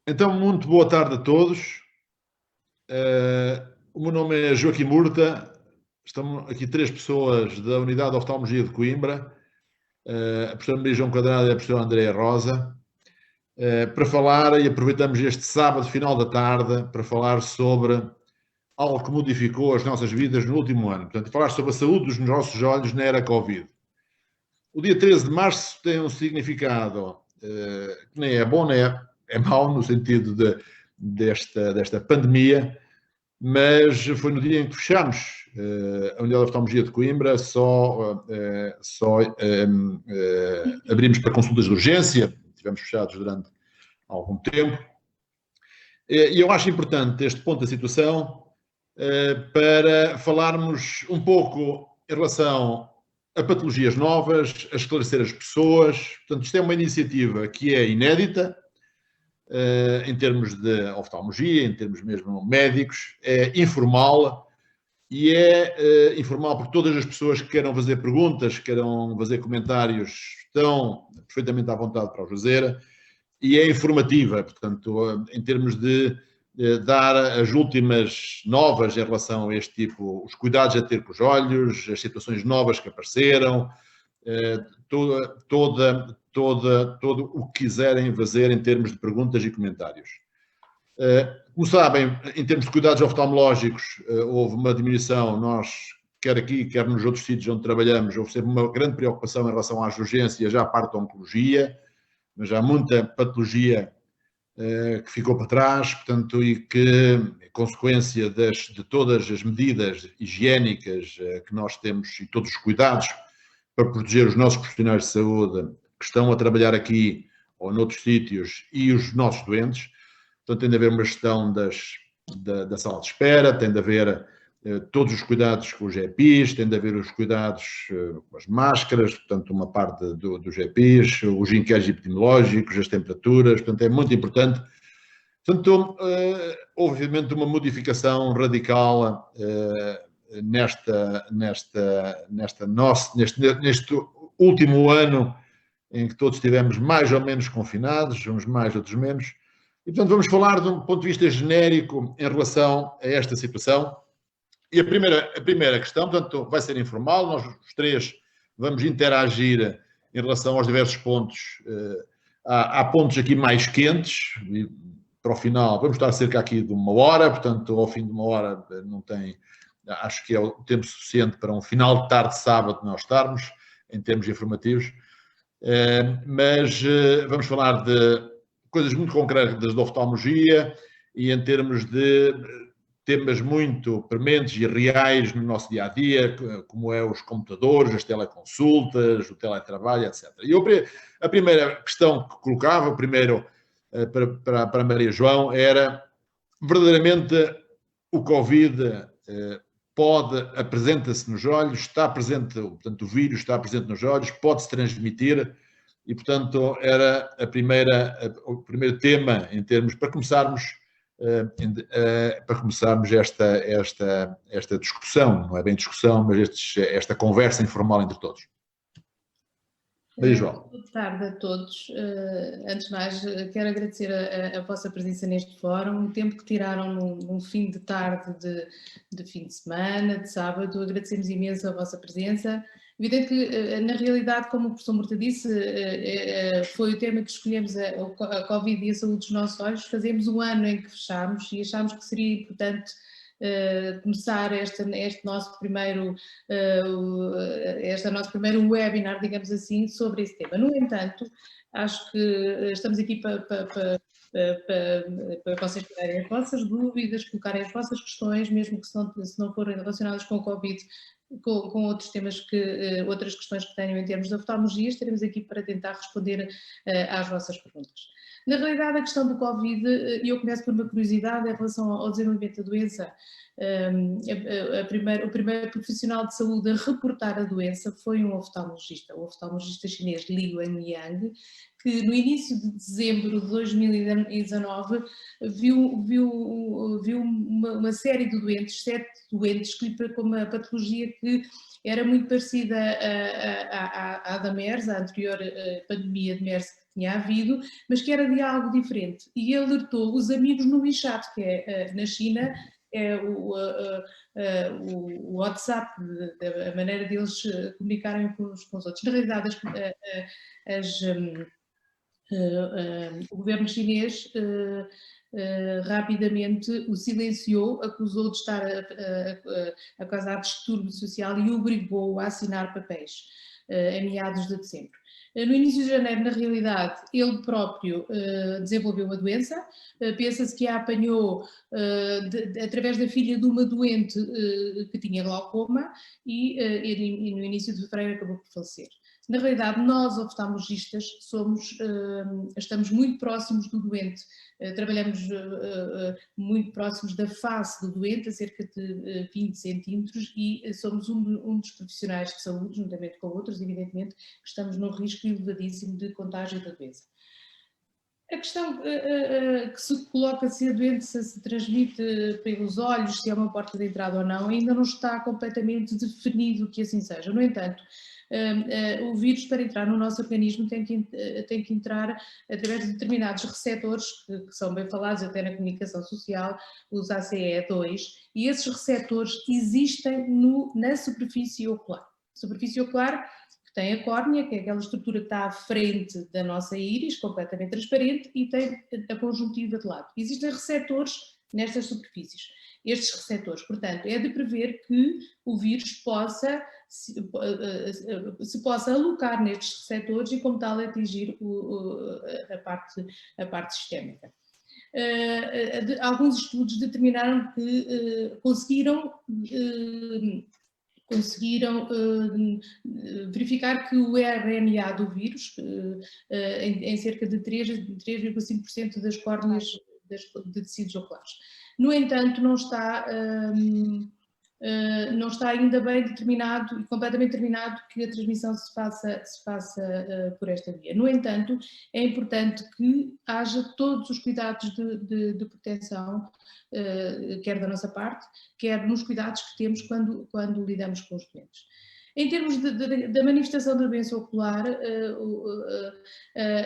Então, muito boa tarde a todos. O meu nome é Joaquim Murta. Estamos aqui 3 pessoas da Unidade de Oftalmologia de Coimbra, a professora Maria João Quadrado e a professora Andréa Rosa, para falar, e aproveitamos este sábado, final da tarde, para falar sobre algo que modificou as nossas vidas no último ano. Portanto, falar sobre a saúde dos nossos olhos na era Covid. O dia 13 de março tem um significado que nem é bom, nem é mau, no sentido desta pandemia, mas foi no dia em que fechámos a Unidade de Oftalmologia de Coimbra, só abrimos para consultas de urgência, estivemos fechados durante algum tempo, e eu acho importante este ponto da situação para falarmos um pouco em relação a patologias novas, a esclarecer as pessoas. Portanto, isto é uma iniciativa que é inédita, em termos de oftalmologia, em termos mesmo médicos, é informal, e é informal porque todas as pessoas que queiram fazer perguntas, queiram fazer comentários, estão perfeitamente à vontade para o fazer, e é informativa, portanto, em termos de dar as últimas novas em relação a este tipo, os cuidados a ter com os olhos, as situações novas que apareceram, todo o que quiserem fazer em termos de perguntas e comentários. Como sabem, em termos de cuidados oftalmológicos, houve uma diminuição. Nós, quer aqui, quer nos outros sítios onde trabalhamos, houve sempre uma grande preocupação em relação às urgências, já à parte da oncologia, mas há muita patologia que ficou para trás, portanto, e que, em consequência de todas as medidas higiênicas que nós temos e todos os cuidados para proteger os nossos profissionais de saúde que estão a trabalhar aqui ou noutros sítios e os nossos doentes. Portanto, tem de haver uma gestão da sala de espera, tem de haver todos os cuidados com os EPIs, tem de haver os cuidados com as máscaras, portanto, uma parte dos EPIs, os inquéritos epidemiológicos, as temperaturas, portanto, é muito importante. Portanto, obviamente, uma modificação radical neste último ano em que todos estivemos mais ou menos confinados, uns mais, outros menos. E, portanto, vamos falar de um ponto de vista genérico em relação a esta situação. E a primeira questão, portanto, vai ser informal, nós os 3 vamos interagir em relação aos diversos pontos. Há pontos aqui mais quentes, e para o final, vamos estar cerca aqui de 1 hora, portanto, ao fim de 1 hora não tem, acho que é o tempo suficiente para um final de tarde de sábado nós estarmos, em termos informativos. Mas vamos falar de coisas muito concretas da oftalmologia e em termos de temas muito prementes e reais no nosso dia-a-dia, como é os computadores, as teleconsultas, o teletrabalho, etc. E a primeira questão que colocava, primeiro para a Maria João, era verdadeiramente o Covid apresenta-se nos olhos, está presente, portanto, o vírus está presente nos olhos, pode-se transmitir, e, portanto, era o primeiro tema em termos, para começarmos esta discussão, não é bem discussão, mas esta conversa informal entre todos. Maria João. Boa tarde a todos. Antes de mais, quero agradecer a vossa presença neste fórum, o tempo que tiraram num fim de tarde de fim de semana, de sábado. Agradecemos imenso a vossa presença. Evidente que, na realidade, como o professor Murta disse, foi o tema que escolhemos, a Covid e a saúde dos nossos olhos. Fazemos um ano em que fechámos e achámos que seria importante começar este nosso primeiro webinar, digamos assim, sobre esse tema. No entanto, acho que estamos aqui para vocês tirarem as vossas dúvidas, colocarem as vossas questões, mesmo que se não forem relacionadas com o Covid, com outros temas, outras questões que tenham em termos de oftalmologia, estaremos aqui para tentar responder às vossas perguntas. Na realidade, a questão do Covid, e eu começo por uma curiosidade em relação ao desenvolvimento da doença. O primeiro profissional de saúde a reportar a doença foi o oftalmologista chinês Li Wenliang, que no início de dezembro de 2019 viu uma série de doentes, 7 doentes, com uma patologia que era muito parecida à da MERS, à anterior pandemia de MERS tinha havido, mas que era de algo diferente. E alertou os amigos no WeChat, que é na China, é o WhatsApp, a maneira deles comunicarem uns com os outros. Na realidade, o governo chinês rapidamente o silenciou, acusou de estar a causar distúrbio social e obrigou-o a assinar papéis em meados de dezembro. No início de janeiro, na realidade, ele próprio desenvolveu a doença, pensa-se que a apanhou através da filha de uma doente que tinha glaucoma e no início de fevereiro acabou por falecer. Na realidade, nós oftalmologistas estamos muito próximos do doente, trabalhamos muito próximos da face do doente, a cerca de 20 centímetros, e somos um dos profissionais de saúde, juntamente com outros, evidentemente, que estamos num risco elevadíssimo de contágio da doença. A questão que se coloca se a doença se transmite pelos olhos, se é uma porta de entrada ou não, ainda não está completamente definido que assim seja. No entanto, o vírus, para entrar no nosso organismo, tem que entrar através de determinados receptores, que são bem falados até na comunicação social, os ACE2, e esses receptores existem na superfície ocular. Superfície ocular que tem a córnea, que é aquela estrutura que está à frente da nossa íris, completamente transparente, e tem a conjuntiva de lado. Existem receptores nestas superfícies. Estes receptores, portanto, é de prever que o vírus se possa alocar nestes receptores e, como tal, atingir a parte sistémica. Alguns estudos determinaram que conseguiram verificar que o RNA do vírus, em cerca de 3,5% das córneas de tecidos oculares. No entanto, não está ainda bem determinado e completamente determinado que a transmissão se faça por esta via. No entanto, é importante que haja todos os cuidados de proteção, quer da nossa parte, quer nos cuidados que temos quando lidamos com os doentes. Em termos da manifestação da doença ocular,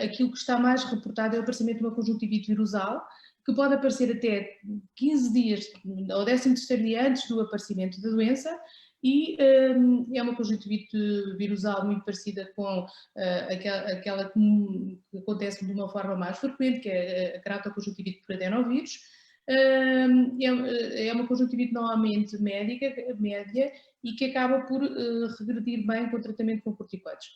aquilo que está mais reportado é o aparecimento de uma conjuntivite virusal, que pode aparecer até 15 dias, ou 13º dia antes do aparecimento da doença, e é uma conjuntivite virusal muito parecida com aquela que acontece de uma forma mais frequente, que é a keratoconjuntivite por adenovírus. É uma conjuntivite normalmente média e que acaba por regredir bem com o tratamento com corticoides.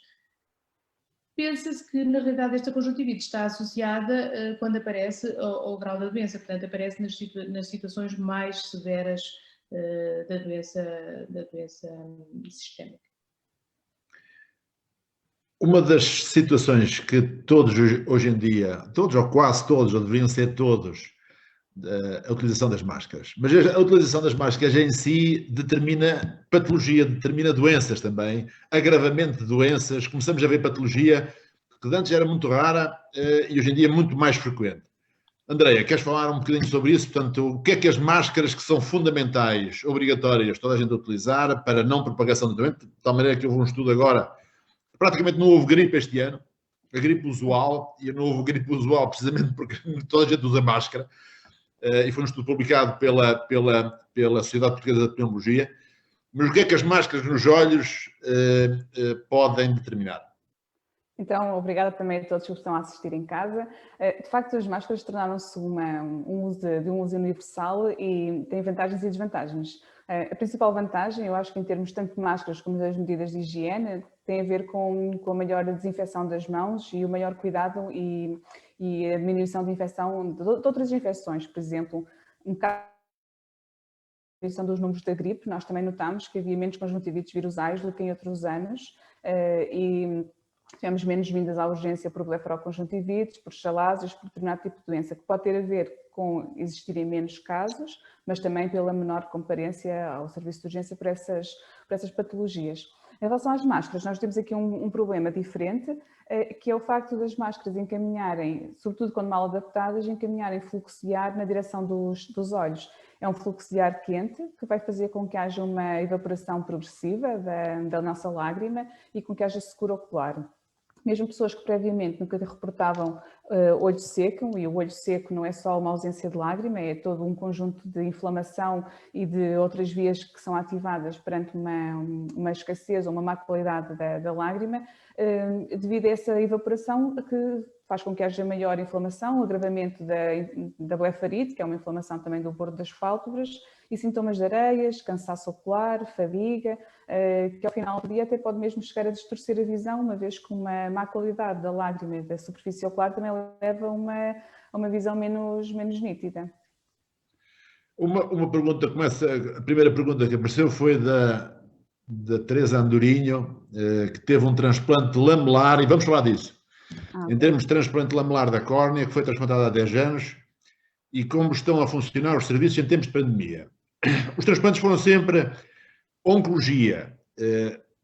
Pensa-se que, na realidade, esta conjuntivite está associada, quando aparece, ao grau da doença, portanto, aparece nas situações mais severas da doença sistémica. Uma das situações que todos hoje em dia, todos ou quase todos, ou deveriam ser todos, a utilização das máscaras. Mas a utilização das máscaras em si determina patologia, determina doenças também, agravamento de doenças. Começamos a ver patologia que antes era muito rara e hoje em dia é muito mais frequente. Andreia, queres falar um bocadinho sobre isso? Portanto, o que é que as máscaras que são fundamentais, obrigatórias, toda a gente a utilizar para não propagação de doença, de tal maneira que houve um estudo agora, praticamente não houve gripe este ano, a gripe usual, e não houve gripe usual precisamente porque toda a gente usa máscara, e foi um estudo publicado pela Sociedade Portuguesa de Pneumologia. Mas o que é que as máscaras nos olhos podem determinar? Então, obrigada também a todos que estão a assistir em casa. De facto, as máscaras tornaram-se um uso universal e têm vantagens e desvantagens. A principal vantagem, eu acho que em termos tanto de máscaras como das medidas de higiene, tem a ver com a maior desinfecção das mãos e o maior cuidado e a diminuição de infecção de outras infecções. Por exemplo, um caso de diminuição dos números da gripe, nós também notamos que havia menos conjuntivites virusais do que em outros anos e tivemos menos vindas à urgência por blefaroconjuntivites, por chalásias, por determinado tipo de doença, que pode ter a ver com existirem menos casos, mas também pela menor comparência ao serviço de urgência por essas patologias. Em relação às máscaras, nós temos aqui um problema diferente, que é o facto das máscaras encaminharem, sobretudo quando mal adaptadas, encaminharem fluxo de ar na direção dos olhos. É um fluxo de ar quente que vai fazer com que haja uma evaporação progressiva da nossa lágrima e com que haja secura ocular. Mesmo pessoas que previamente nunca reportavam olho seco, e o olho seco não é só uma ausência de lágrima, é todo um conjunto de inflamação e de outras vias que são ativadas perante uma escassez ou uma má qualidade da lágrima, devido a essa evaporação que faz com que haja maior inflamação, agravamento da blefarite, que é uma inflamação também do bordo das pálpebras, e sintomas de areias, cansaço ocular, fadiga, que ao final do dia até pode mesmo chegar a distorcer a visão, uma vez que uma má qualidade da lágrima e da superfície ocular também leva a uma visão menos nítida. Uma pergunta, a primeira pergunta que apareceu foi da Teresa Andorinho, que teve um transplante lamelar, e vamos falar disso. Em termos de transplante lamelar da córnea, que foi transplantado há 10 anos, e como estão a funcionar os serviços em tempos de pandemia. Os transplantes foram sempre oncologia,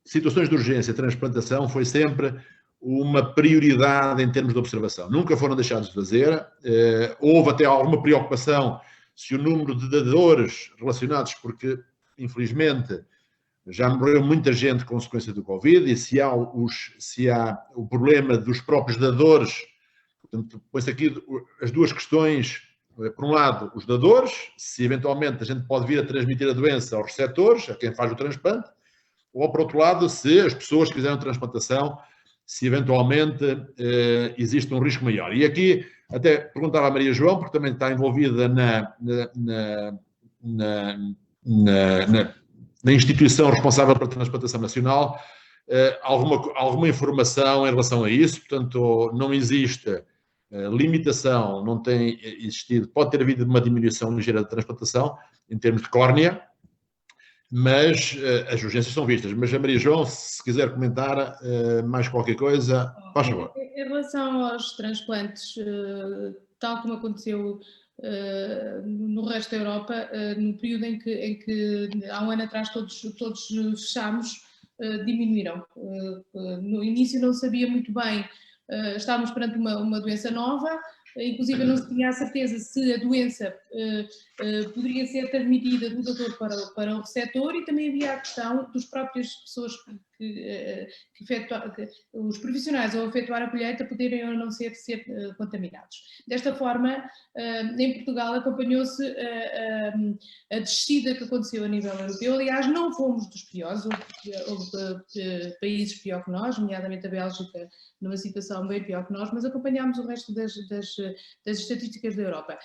situações de urgência, transplantação foi sempre uma prioridade em termos de observação. Nunca foram deixados de fazer. Houve até alguma preocupação se o número de dadores relacionados, porque, infelizmente, já morreu muita gente com consequência do Covid, e se há o problema dos próprios dadores, portanto, põe-se aqui as duas questões. Por um lado, os dadores, se eventualmente a gente pode vir a transmitir a doença aos receptores, a quem faz o transplante, ou por outro lado, se as pessoas que fizeram transplantação, se eventualmente existe um risco maior. E aqui até perguntava a Maria João, porque também está envolvida na instituição responsável pela transplantação nacional, alguma informação em relação a isso. Portanto, não existe limitação, não tem existido, pode ter havido uma diminuição ligeira da transplantação em termos de córnea, mas as urgências são vistas. Mas a Maria João, se quiser comentar mais qualquer coisa, faz favor. Em relação aos transplantes, tal como aconteceu no resto da Europa, no período em que há um ano atrás todos fechámos, diminuíram. No início não sabia muito bem, estávamos perante uma doença nova, inclusive não se tinha a certeza se a doença poderia ser transmitida do dador para o receptor, e também havia a questão dos próprias pessoas os profissionais ao efetuar a colheita poderem ou não ser contaminados. Desta forma, em Portugal acompanhou-se a descida que aconteceu a nível europeu. Aliás, não fomos dos piores, houve países pior que nós, nomeadamente a Bélgica, numa situação bem pior que nós, mas acompanhámos o resto das estatísticas da Europa.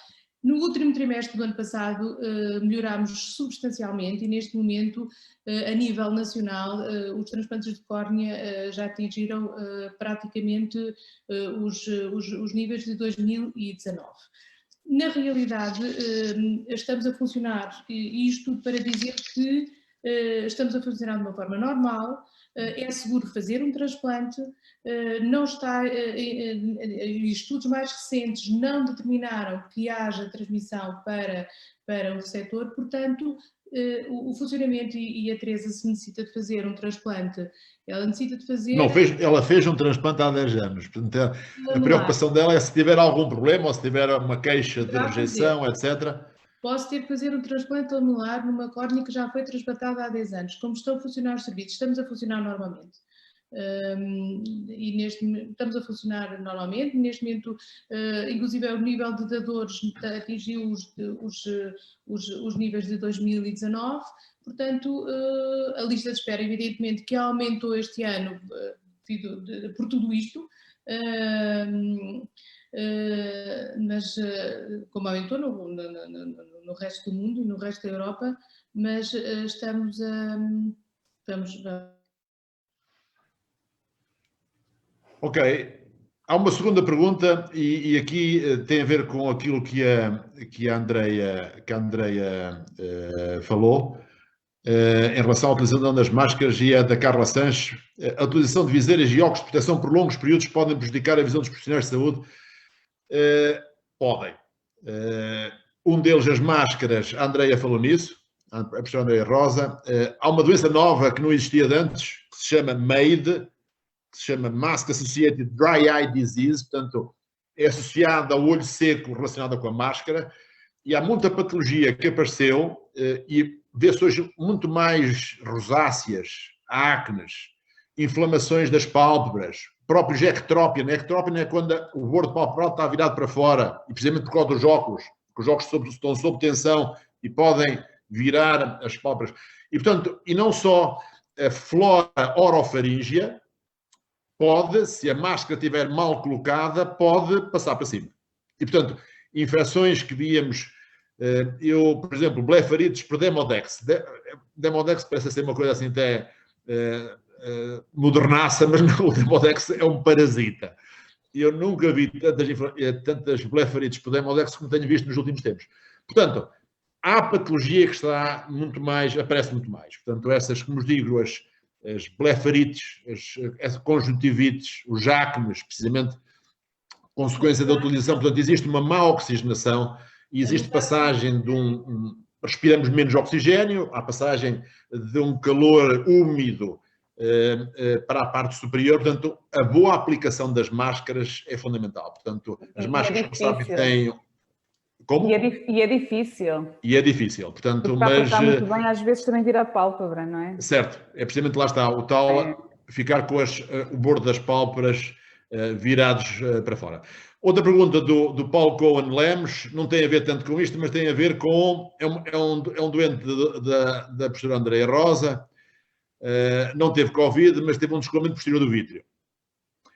No último trimestre do ano passado melhorámos substancialmente, e neste momento, a nível nacional, os transplantes de córnea já atingiram praticamente os níveis de 2019. Na realidade, estamos a funcionar, e isto tudo para dizer que estamos a funcionar de uma forma normal. É seguro fazer um transplante, não está, estudos mais recentes não determinaram que haja transmissão para o receptor, portanto, o funcionamento, e a Teresa, se necessita de fazer um transplante, ela necessita de fazer... Não, ela fez um transplante há 10 anos, portanto, a preocupação dela é se tiver algum problema ou se tiver uma queixa de rejeição, etc. Posso ter que fazer um transplante lamelar numa córnea que já foi transplantada há 10 anos. Como estão a funcionar os serviços? Estamos a funcionar normalmente. Estamos a funcionar normalmente. Neste momento, inclusive, o nível de dadores atingiu os níveis de 2019. Portanto, a lista de espera, evidentemente, que aumentou este ano por tudo isto. Mas como aumentou no resto do mundo e no resto da Europa, mas estamos Ok, há uma segunda pergunta, e aqui tem a ver com aquilo que a Andreia falou, em relação à utilização das máscaras, e a da Carla Sanches. A utilização de viseiras e óculos de proteção por longos períodos podem prejudicar a visão dos profissionais de saúde? Podem. Um deles, as máscaras, a Andreia falou nisso, a professora Andreia Rosa. Há uma doença nova que não existia de antes, que se chama MAID, que se chama Mask Associated Dry Eye Disease, portanto, é associada ao olho seco relacionada com a máscara, e há muita patologia que apareceu, e vê-se hoje muito mais rosáceas, acnes, inflamações das pálpebras, próprios ectrópion. Ectrópion é quando o bordo palpebral está virado para fora, e precisamente por causa dos óculos, que os óculos estão sob tensão e podem virar as pálpebras. E, portanto, e não só a flora orofaríngea pode, se a máscara estiver mal colocada, pode passar para cima. E, portanto, infecções que víamos, eu, por exemplo, blefarites por Demodex. Demodex parece ser uma coisa assim até modernaça, mas não, o Demodex é um parasita. Eu nunca vi tantas blefarites por Demodex como tenho visto nos últimos tempos. Portanto, há patologia que está muito mais, aparece muito mais. Portanto, essas, como vos digo, as blefarites, as conjuntivites, os acnes, precisamente, consequência da utilização. Portanto, existe uma má oxigenação e existe passagem de respiramos menos oxigênio, há passagem de um calor úmido para a parte superior. Portanto, a boa aplicação das máscaras é fundamental. Portanto, as máscaras, como sabem, têm... Como? E é difícil. E é difícil, portanto, porque para passar muito bem, às vezes também vira a pálpebra, não é? Certo, é precisamente lá está, o tal ficar com o bordo das pálpebras virados para fora. Outra pergunta do Paulo Cohen Lemos, não tem a ver tanto com isto, mas tem a ver com, é um doente da professora Andréia Rosa, não teve Covid, mas teve um descolamento posterior do vítreo.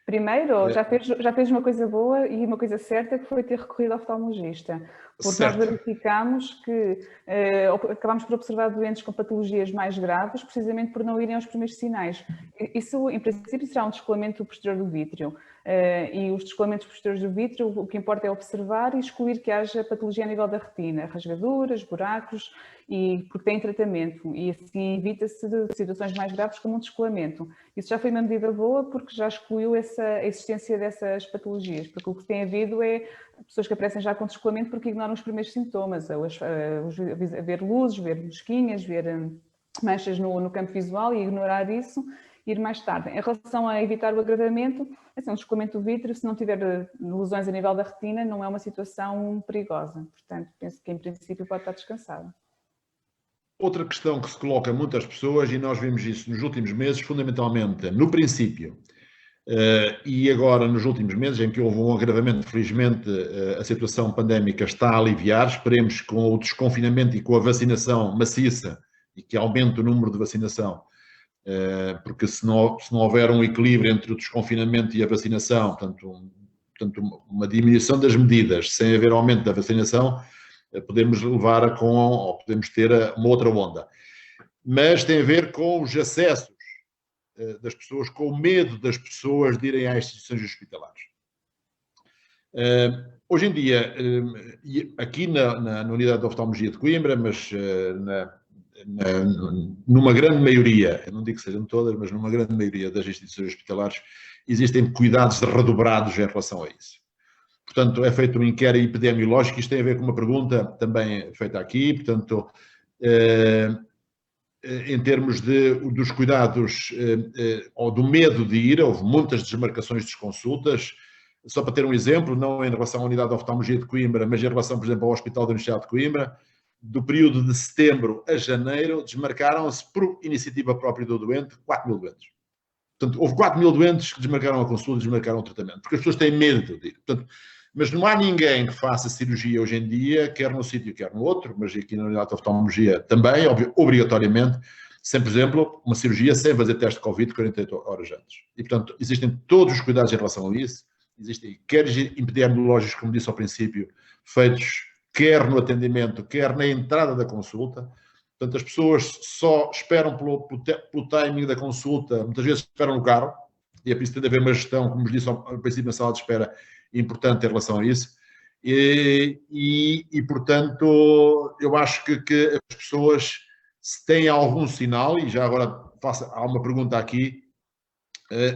Primeiro, já fez uma coisa boa e uma coisa certa, que foi ter recorrido ao oftalmologista. Porque certo. Nós verificámos que acabámos por observar doentes com patologias mais graves, precisamente por não irem aos primeiros sinais. Isso, em princípio, será um descolamento posterior do vítreo. E os descolamentos posteriores do vítreo, o que importa é observar e excluir que haja patologia a nível da retina, rasgaduras, buracos, porque tem tratamento. E assim evita-se de situações mais graves como um descolamento. Isso já foi uma medida boa porque já excluiu a existência dessas patologias. Porque o que tem havido é pessoas que aparecem já com descolamento porque ignoram os primeiros sintomas, ver luzes, ver mosquinhas, ver manchas no campo visual e ignorar isso, ir mais tarde. Em relação a evitar o agravamento, assim, um descolamento do vítreo, se não tiver lesões a nível da retina, não é uma situação perigosa. Portanto, penso que em princípio pode estar descansado. Outra questão que se coloca a muitas pessoas, e nós vimos isso nos últimos meses, fundamentalmente no princípio, e agora nos últimos meses, em que houve um agravamento, felizmente a situação pandémica está a aliviar, esperemos que com o desconfinamento e com a vacinação maciça, e que aumente o número de vacinação, porque se não houver um equilíbrio entre o desconfinamento e a vacinação, portanto uma diminuição das medidas sem haver aumento da vacinação, podemos levar ou podemos ter uma outra onda. Mas tem a ver com os acessos das pessoas, com o medo das pessoas de irem às instituições hospitalares. Hoje em dia, aqui na Unidade de Oftalmologia de Coimbra, mas numa grande maioria, eu não digo que sejam todas, mas numa grande maioria das instituições hospitalares, existem cuidados redobrados em relação a isso. Portanto, é feito um inquérito epidemiológico, isto tem a ver com uma pergunta também feita aqui, portanto, em termos dos cuidados ou do medo de ir, houve muitas desmarcações de consultas. Só para ter um exemplo, não em relação à Unidade de Oftalmologia de Coimbra, mas em relação, por exemplo, ao Hospital da Universidade de Coimbra, do período de setembro a janeiro, desmarcaram-se, por iniciativa própria do doente, 4.000 doentes. Portanto, houve 4.000 doentes que desmarcaram a consulta, desmarcaram o tratamento, porque as pessoas têm medo de ir. Portanto, mas não há ninguém que faça cirurgia hoje em dia, quer num sítio, quer no outro, mas aqui na Unidade de Oftalmologia também, obrigatoriamente, sem, por exemplo, uma cirurgia sem fazer teste de Covid 48 horas antes. E, portanto, existem todos os cuidados em relação a isso, existem quer epidemiológicos, como disse ao princípio, feitos quer no atendimento, quer na entrada da consulta. Portanto, as pessoas só esperam pelo timing da consulta, muitas vezes esperam no carro, e é preciso ter de haver uma gestão, como vos disse ao princípio, na sala de espera, importante em relação a isso. E portanto, eu acho que as pessoas, se têm algum sinal, e já agora há uma pergunta aqui,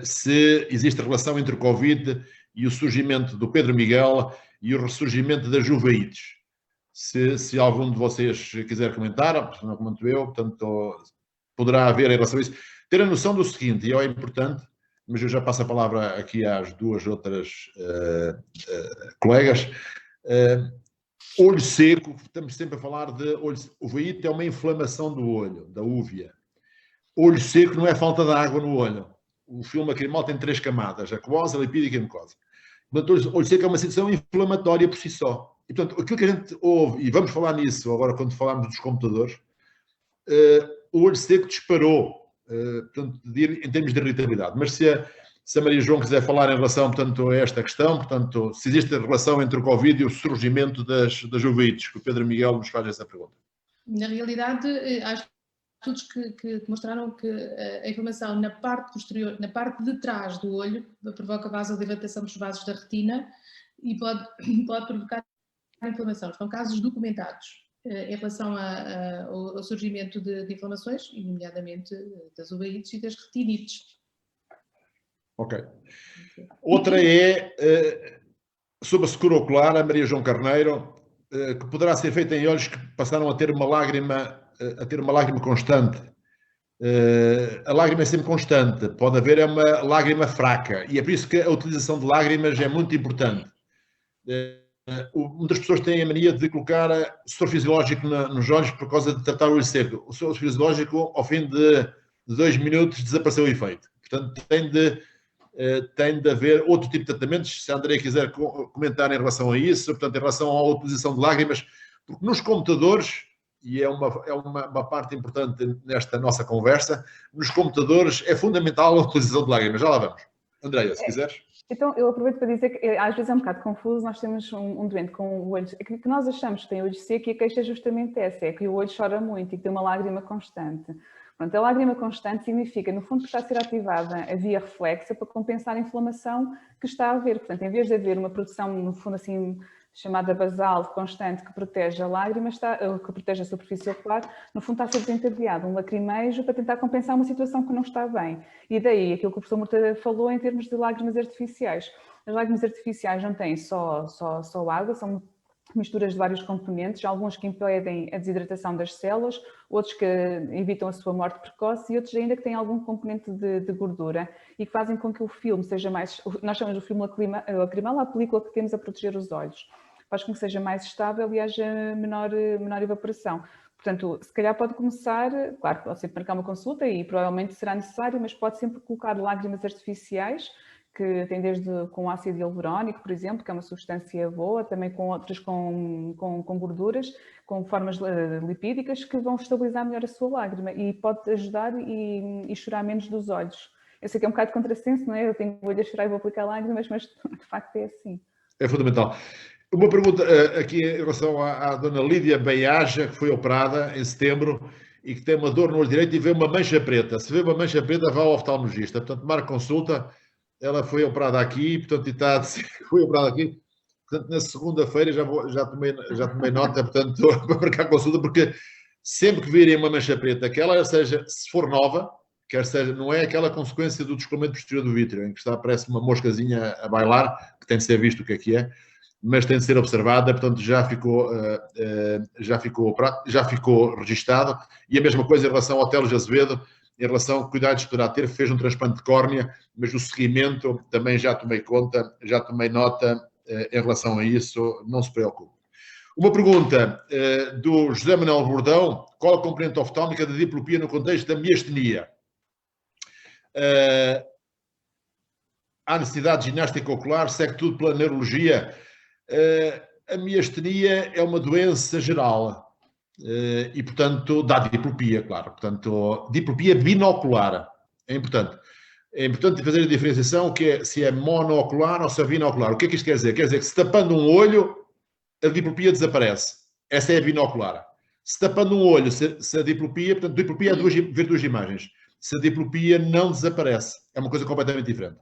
se existe relação entre o Covid e o surgimento do Pedro Miguel e o ressurgimento das uveites. Se algum de vocês quiser comentar, não comento eu, portanto, poderá haver em relação a isso. Ter a noção do seguinte, e é importante, mas eu já passo a palavra aqui às duas outras colegas. Olho seco, estamos sempre a falar de olho seco. Uveíte é uma inflamação do olho, da úvea. Olho seco não é falta de água no olho. o filme lacrimal tem 3 camadas, aquosa, lipídica e mucosa. Portanto, olho seco é uma situação inflamatória por si só. E, portanto, aquilo que a gente ouve, e vamos falar nisso agora quando falarmos dos computadores, o olho seco disparou, portanto, em termos de irritabilidade. Mas se a Maria João quiser falar em relação, portanto, a esta questão, portanto, se existe a relação entre o Covid e o surgimento das uveítes, que o Pedro Miguel nos faz essa pergunta. Na realidade, há estudos que mostraram que a inflamação na parte posterior, na parte de trás do olho, provoca vasodilatação dos vasos da retina e pode provocar inflamação. São casos documentados em relação ao surgimento de inflamações, nomeadamente das uveites e das retinites. Ok. Outra é sobre a secura ocular, a Maria João Carneiro, que poderá ser feita em olhos que passaram a ter uma lágrima constante. A lágrima é sempre constante, pode haver uma lágrima fraca, e é por isso que a utilização de lágrimas é muito importante. Muitas pessoas têm a mania de colocar soro fisiológico nos olhos por causa de tratar o olho seco. O soro fisiológico, ao fim de 2 minutos, desapareceu o efeito. Portanto, tem de haver outro tipo de tratamentos. Se a Andrea quiser comentar em relação a isso, portanto, em relação à utilização de lágrimas, porque nos computadores, e é uma parte importante nesta nossa conversa, nos computadores é fundamental a utilização de lágrimas. Já lá vamos. Andrea, se quiseres. Então, eu aproveito para dizer que às vezes é um bocado confuso. Nós temos um doente com o olho que nós achamos que tem olho seco, e a queixa é justamente essa, é que o olho chora muito e que tem uma lágrima constante. Pronto, a lágrima constante significa, no fundo, que está a ser ativada a via reflexa para compensar a inflamação que está a haver. Portanto, em vez de haver uma produção, no fundo, assim, chamada basal, constante, que protege a lágrima, que protege a superfície ocular, no fundo está a ser desencadeado um lacrimejo para tentar compensar uma situação que não está bem. E daí, aquilo que o professor Murta falou em termos de lágrimas artificiais. As lágrimas artificiais não têm só água, são misturas de vários componentes, alguns que impedem a desidratação das células, outros que evitam a sua morte precoce e outros ainda que têm algum componente de gordura e que fazem com que o filme seja mais, nós chamamos de filme lacrimal, a película que temos a proteger os olhos, faz com que seja mais estável e haja menor evaporação. Portanto, se calhar pode começar, claro, pode sempre marcar uma consulta e provavelmente será necessário, mas pode sempre colocar lágrimas artificiais, que tem desde com ácido hialurónico, por exemplo, que é uma substância boa, também com outras com gorduras, com formas lipídicas, que vão estabilizar melhor a sua lágrima e pode ajudar e chorar menos dos olhos. Eu sei que é um bocado de contrassenso, não é? Eu tenho o olho a chorar e vou aplicar lágrimas, mas de facto é assim. É fundamental. Uma pergunta aqui em relação à dona Lídia Beiaja, que foi operada em setembro e que tem uma dor no olho direito e vê uma mancha preta. Se vê uma mancha preta, vá ao oftalmologista. Portanto, marca consulta. Ela foi operada aqui, portanto, foi operada aqui. Portanto, na segunda-feira já tomei nota, portanto, para marcar consulta, porque sempre que virem uma mancha preta, aquela, seja, se for nova, quer seja, não é aquela consequência do descolamento posterior do vítreo, em que parece uma moscazinha a bailar, que tem de ser visto o que é, mas tem de ser observada, portanto, já ficou registado. E a mesma coisa em relação ao Teles Azevedo, em relação a cuidados que poderá ter, fez um transplante de córnea, mas o seguimento também já tomei nota em relação a isso, não se preocupe. Uma pergunta do José Manuel Bordão: qual a componente oftálmica da diplopia no contexto da miastenia? Há necessidade de ginástica ocular, segue tudo pela neurologia. A miastenia é uma doença geral. E, portanto, dá diplopia, claro. Portanto, diplopia binocular. É importante. É importante fazer a diferenciação que é se é monoocular ou se é binocular. O que é que isto quer dizer? Quer dizer que se tapando um olho, a diplopia desaparece. Essa é a binocular. Se tapando um olho, se a diplopia... Portanto, diplopia é ver 2 imagens. Se a diplopia não desaparece. É uma coisa completamente diferente.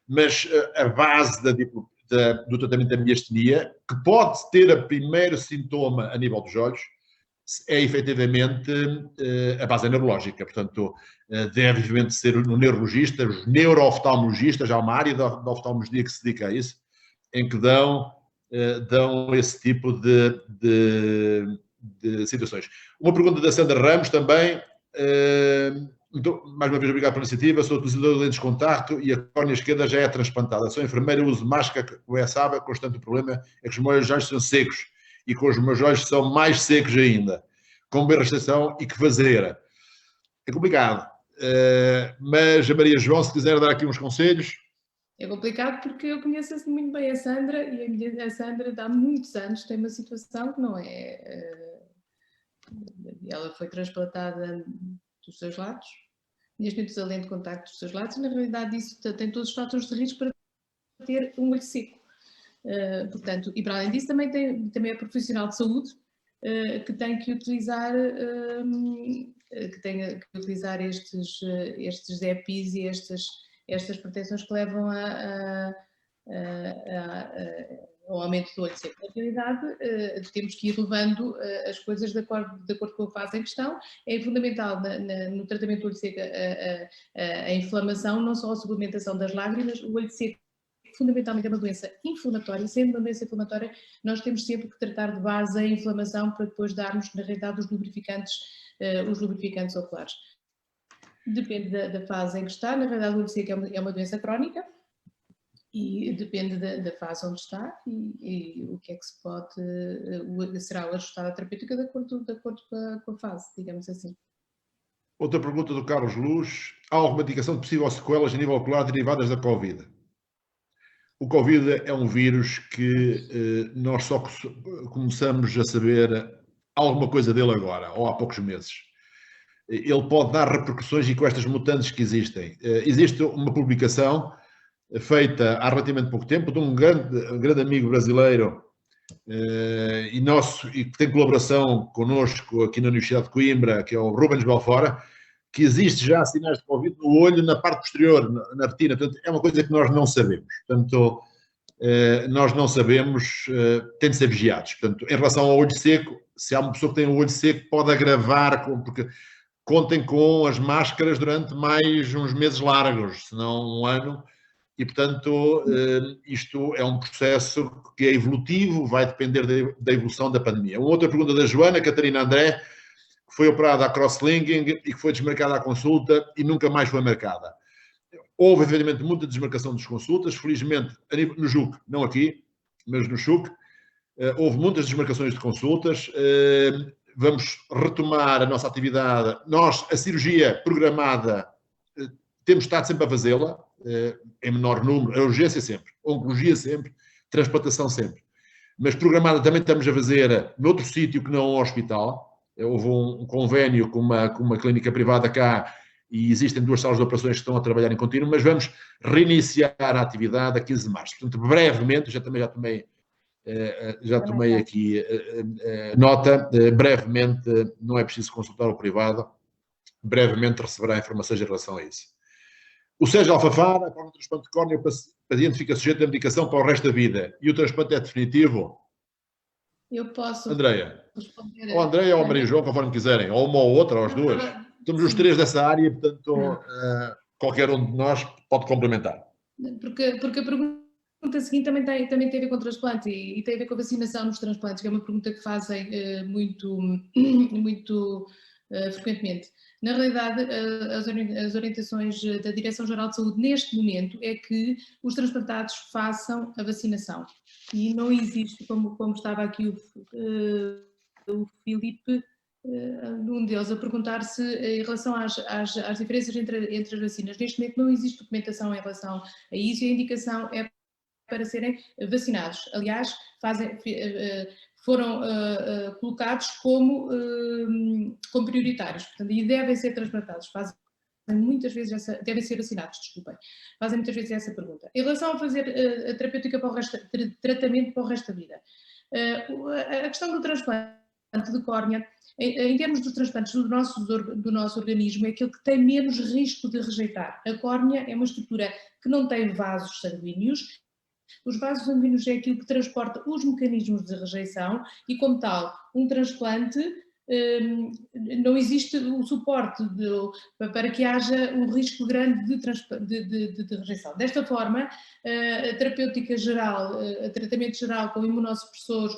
Mas a base do tratamento da miastenia, que pode ter o primeiro sintoma a nível dos olhos, é efetivamente a base neurológica. Portanto, deve evidentemente ser no neurologista, os neurooftalmologistas, há uma área da oftalmologia que se dedica a isso, em que dão esse tipo de situações. Uma pergunta da Sandra Ramos também. Mais uma vez, obrigado pela iniciativa. Sou utilizador de lentes de contacto e a córnea esquerda já é transplantada. Sou enfermeira, uso máscara, como sabe, constante o problema é que os meus olhos são secos. E com os meus olhos são mais secos ainda, com bem restrição e que fazer. É complicado. mas a Maria João, se quiser dar aqui uns conselhos. É complicado porque eu conheço assim muito bem a Sandra e a Sandra há muitos anos tem uma situação que não é... ela foi transplantada dos seus lados, neste momento usa lente de contacto dos seus lados e na realidade isso tem todos os fatores de risco para ter um olho seco. Portanto, e para além disso também é profissional de saúde que tem que utilizar estes EPIs e estas proteções que levam ao aumento do olho seco. Na realidade, temos que ir levando as coisas de acordo com a fase em questão. É fundamental no tratamento do olho seco a inflamação, não só a suplementação das lágrimas. O olho seco fundamentalmente é uma doença inflamatória. Sendo uma doença inflamatória, nós temos sempre que tratar de base a inflamação para depois darmos, na realidade, os lubrificantes oculares. Depende da fase em que está. Na realidade, o olho seco é uma doença crónica e depende da fase onde está e o que é que se pode... será ajustado a terapêutica de acordo com a fase, digamos assim. Outra pergunta do Carlos Luz. Há alguma indicação de possíveis sequelas a nível ocular derivadas da Covid? O Covid é um vírus que nós só começamos a saber alguma coisa dele agora, ou há poucos meses. Ele pode dar repercussões e com estas mutantes que existem. Existe uma publicação feita há relativamente pouco tempo de um grande amigo brasileiro e que tem colaboração connosco aqui na Universidade de Coimbra, que é o Rubens Belfora, que existe já sinais de Covid no olho, na parte posterior, na retina. Portanto, é uma coisa que nós não sabemos. Portanto, nós não sabemos, tem de ser vigiados. Portanto, em relação ao olho seco, se há uma pessoa que tem o olho seco, pode agravar, porque contem com as máscaras durante mais uns meses largos, se não um ano. E, portanto, isto é um processo que é evolutivo, vai depender da evolução da pandemia. Uma outra pergunta da Joana Catarina André, que foi operada a crosslinking e que foi desmarcada à consulta e nunca mais foi marcada. Houve, efetivamente, muita desmarcação das consultas, felizmente, no JUC, não aqui, mas no JUC, houve muitas desmarcações de consultas. Vamos retomar a nossa atividade. Nós, a cirurgia programada, temos estado sempre a fazê-la, em menor número, a urgência sempre, a oncologia sempre, transplantação sempre. Mas programada também estamos a fazer noutro sítio que não é um hospital. Houve um convênio com uma clínica privada cá e existem 2 salas de operações que estão a trabalhar em contínuo, mas vamos reiniciar a atividade a 15 de março. Portanto, brevemente, já tomei aqui nota, brevemente, não é preciso consultar o privado, brevemente receberá informações em relação a isso. O Sérgio Alfafara, a forma de transplante de córnea, o paciente fica sujeito à medicação para o resto da vida e o transplante é definitivo? Eu posso Andreia. responder. Ou Andreia ou Maria João, conforme quiserem, ou uma ou outra, ou as duas. Estamos os 3 dessa área, portanto, qualquer um de nós pode complementar. Porque a pergunta seguinte também tem a ver com o transplante e tem a ver com a vacinação nos transplantes, que é uma pergunta que fazem muito frequentemente. Na realidade, as orientações da Direção-Geral de Saúde neste momento é que os transplantados façam a vacinação. E não existe, como estava aqui o Filipe, um deles, a perguntar se em relação às diferenças entre as vacinas. Neste momento não existe documentação em relação a isso e a indicação é para serem vacinados. Aliás, foram colocados como prioritários, portanto, e devem ser transplantados. Muitas vezes devem ser vacinados, desculpem. Fazem muitas vezes essa pergunta. Em relação a fazer a terapêutica para o resto, tratamento para o resto da vida, a questão do transplante de córnea, em termos dos transplantes do nosso organismo, é aquele que tem menos risco de rejeitar. A córnea é uma estrutura que não tem vasos sanguíneos. Os vasos sanguíneos é aquilo que transporta os mecanismos de rejeição e, como tal, um transplante não existe o suporte para que haja um risco grande de rejeição. Desta forma, a terapêutica geral, a tratamento geral com imunossupressores,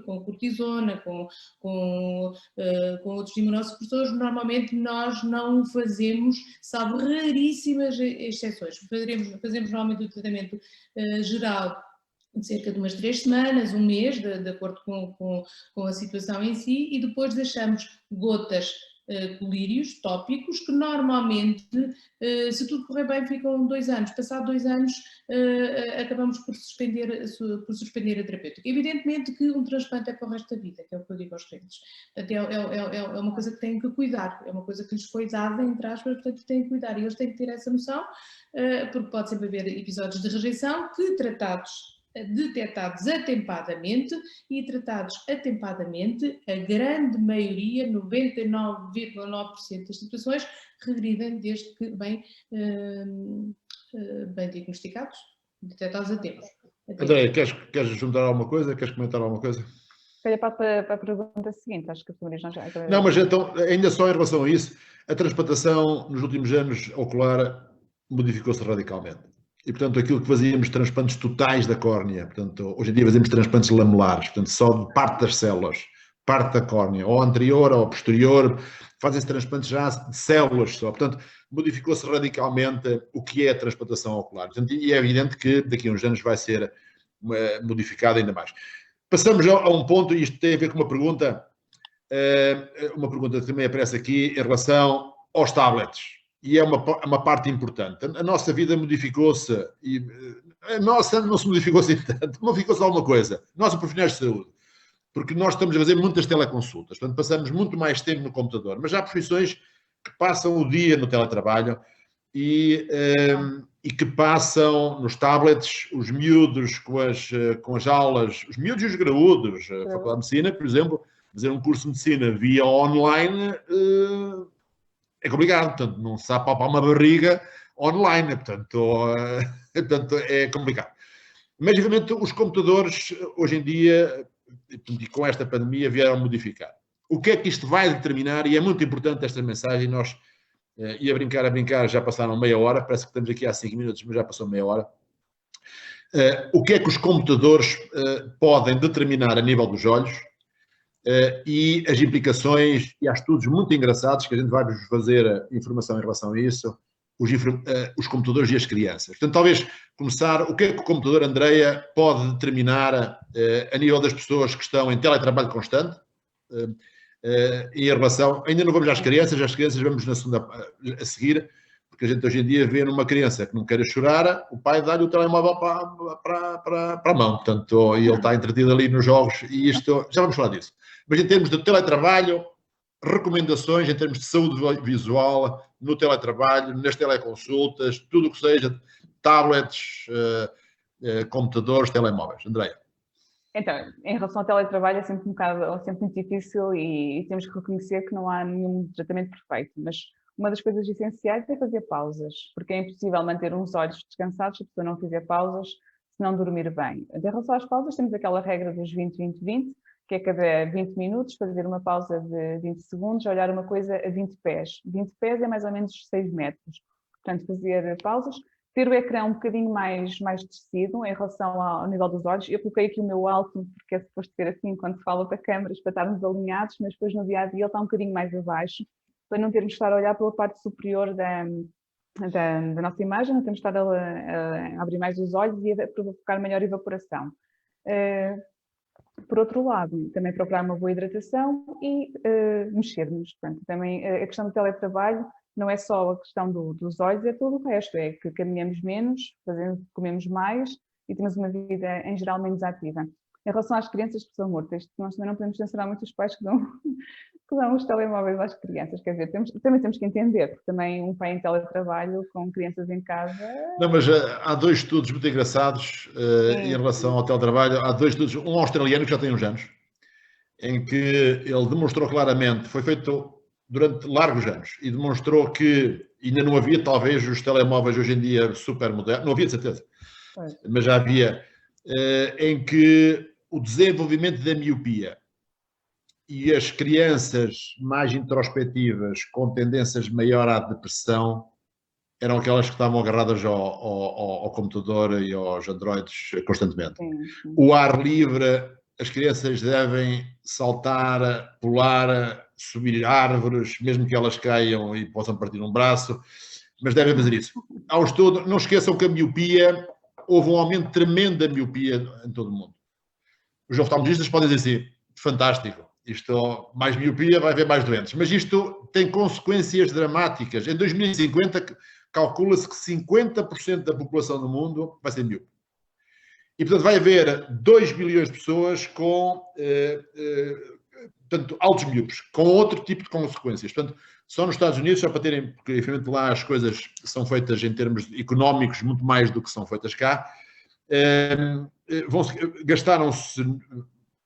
com cortisona, com outros imunossupressores, normalmente nós não o fazemos, salvo raríssimas exceções. Fazemos normalmente o tratamento geral de cerca de umas 3 semanas, um mês, de acordo com a situação em si, e depois deixamos gotas colírios tópicos que normalmente, se tudo correr bem, ficam 2 anos. Passado 2 anos, acabamos por suspender a terapêutica. Evidentemente que um transplante é para o resto da vida, que é o que eu digo aos clientes. Portanto, é uma coisa que têm que cuidar, é uma coisa que lhes foi dada, entre aspas, portanto têm que cuidar. E eles têm que ter essa noção, porque pode sempre haver episódios de rejeição que, detectados atempadamente e tratados atempadamente, a grande maioria, 99,9% das situações, regridem desde que bem diagnosticados, detectados a tempo. Andréia, queres juntar alguma coisa? Queres comentar alguma coisa? Para a pergunta seguinte, acho que a Maria já... Não, mas então, ainda só em relação a isso, a transplantação nos últimos anos ocular modificou-se radicalmente. E, portanto, aquilo que fazíamos transplantes totais da córnea, portanto, hoje em dia fazemos transplantes lamelares, portanto, só de parte das células, parte da córnea, ou anterior ou posterior, fazem-se transplantes já de células só. Portanto, modificou-se radicalmente o que é a transplantação ocular. Portanto, e é evidente que daqui a uns anos vai ser modificado ainda mais. Passamos a um ponto, e isto tem a ver com uma pergunta que também aparece aqui em relação aos tablets. E é uma parte importante. A nossa vida modificou-se, e a nossa não se modificou assim tanto, modificou-se alguma coisa. Nós, profissionais de saúde, porque nós estamos a fazer muitas teleconsultas, portanto passamos muito mais tempo no computador, mas há profissões que passam o dia no teletrabalho e que passam nos tablets, os miúdos com as aulas, os miúdos e os graúdos, a Faculdade de Medicina, por exemplo, fazer um curso de Medicina via online é complicado, portanto, não se sabe palpar uma barriga online, portanto, é complicado. Mas, evidentemente, os computadores, hoje em dia, e com esta pandemia, vieram modificar. O que é que isto vai determinar? E é muito importante esta mensagem, nós, a brincar, já passaram meia hora, parece que estamos aqui há 5 minutos, mas já passou meia hora. O que é que os computadores podem determinar a nível dos olhos? E as implicações, e há estudos muito engraçados que a gente vai fazer informação em relação a isso, os computadores e as crianças. Portanto, talvez começar, o que é que o computador, Andréia, pode determinar a nível das pessoas que estão em teletrabalho constante, em relação, ainda não vamos às crianças vamos na segunda a seguir, porque a gente hoje em dia vê numa criança que não queira chorar, o pai dá-lhe o telemóvel para a mão, portanto, e ele está entretido ali nos jogos, e isto, já vamos falar disso. Mas em termos de teletrabalho, recomendações em termos de saúde visual, no teletrabalho, nas teleconsultas, tudo o que seja, tablets, computadores, telemóveis. Andréia. Então, em relação ao teletrabalho é sempre sempre muito difícil e temos que reconhecer que não há nenhum tratamento perfeito, mas uma das coisas essenciais é fazer pausas, porque é impossível manter uns olhos descansados se a pessoa não fizer pausas, se não dormir bem. Em relação às pausas, temos aquela regra dos 20-20-20, que é cada 20 minutos fazer uma pausa de 20 segundos, olhar uma coisa a 20 pés. 20 pés é mais ou menos 6 metros. Portanto, fazer pausas, ter o ecrã um bocadinho mais descido em relação ao nível dos olhos. Eu coloquei aqui o meu alto, porque é suposto ter assim quando se fala para câmaras, para estarmos alinhados, mas depois no dia-a-dia ele está um bocadinho mais abaixo, para não termos de estar a olhar pela parte superior da nossa imagem, não temos de estar a abrir mais os olhos e a provocar maior evaporação. Por outro lado, também procurar uma boa hidratação e mexer-nos. Portanto, também a questão do teletrabalho não é só a questão dos olhos, é todo o resto. É que caminhamos menos, comemos mais e temos uma vida, em geral, menos ativa. Em relação às crianças que são mortas, nós também não podemos censurar muito os pais que dão os telemóveis às crianças. Quer dizer, também temos que entender, porque também um pai em teletrabalho com crianças em casa... Não, mas há 2 estudos muito engraçados em relação ao teletrabalho. Há 2 estudos, um australiano que já tem uns anos, em que ele demonstrou claramente, foi feito durante largos anos, e demonstrou que ainda não havia, talvez, os telemóveis hoje em dia super modernos, não havia de certeza, mas já havia, em que o desenvolvimento da miopia e as crianças mais introspectivas, com tendências maior à depressão, eram aquelas que estavam agarradas ao computador e aos androides constantemente. Sim. O ar livre, as crianças devem saltar, pular, subir árvores, mesmo que elas caiam e possam partir um braço, mas devem fazer isso. Há um estudo, não esqueçam que a miopia, houve um aumento tremendo da miopia em todo o mundo. Os oftalmologistas podem dizer assim, fantástico, Isto, mais miopia, vai haver mais doentes. Mas isto tem consequências dramáticas. Em 2050, calcula-se que 50% da população do mundo vai ser miúpe. E, portanto, vai haver 2 bilhões de pessoas com portanto, altos miúpes, com outro tipo de consequências. Portanto, só nos Estados Unidos, só para terem, porque infelizmente lá as coisas são feitas em termos económicos muito mais do que são feitas cá, gastaram-se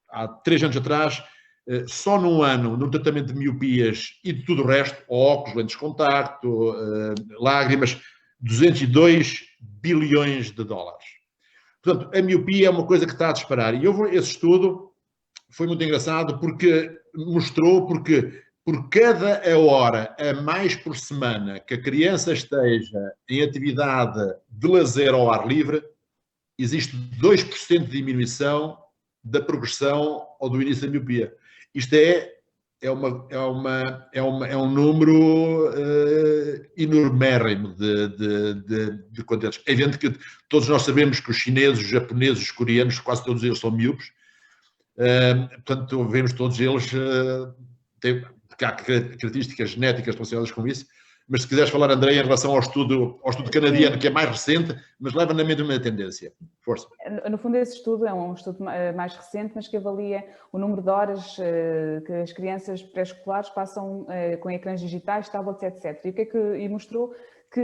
há 3 anos atrás, só num ano, no tratamento de miopias e de tudo o resto, óculos, lentes de contacto, lágrimas, 202 bilhões de dólares. Portanto, a miopia é uma coisa que está a disparar. E esse estudo foi muito engraçado porque mostrou porque por cada hora a mais por semana que a criança esteja em atividade de lazer ao ar livre, existe 2% de diminuição da progressão ou do início da miopia. Isto é um número enormérrimo de contentes. É evidente que todos nós sabemos que os chineses, os japoneses, os coreanos, quase todos eles são miúpes. Portanto, vemos todos eles têm características genéticas relacionadas com isso. Mas se quiseres falar, André, em relação ao estudo canadiano, que é mais recente, mas leva na mesma tendência. Força. No fundo, esse estudo é um estudo mais recente, mas que avalia o número de horas que as crianças pré-escolares passam com ecrãs digitais, tablets, etc. E mostrou que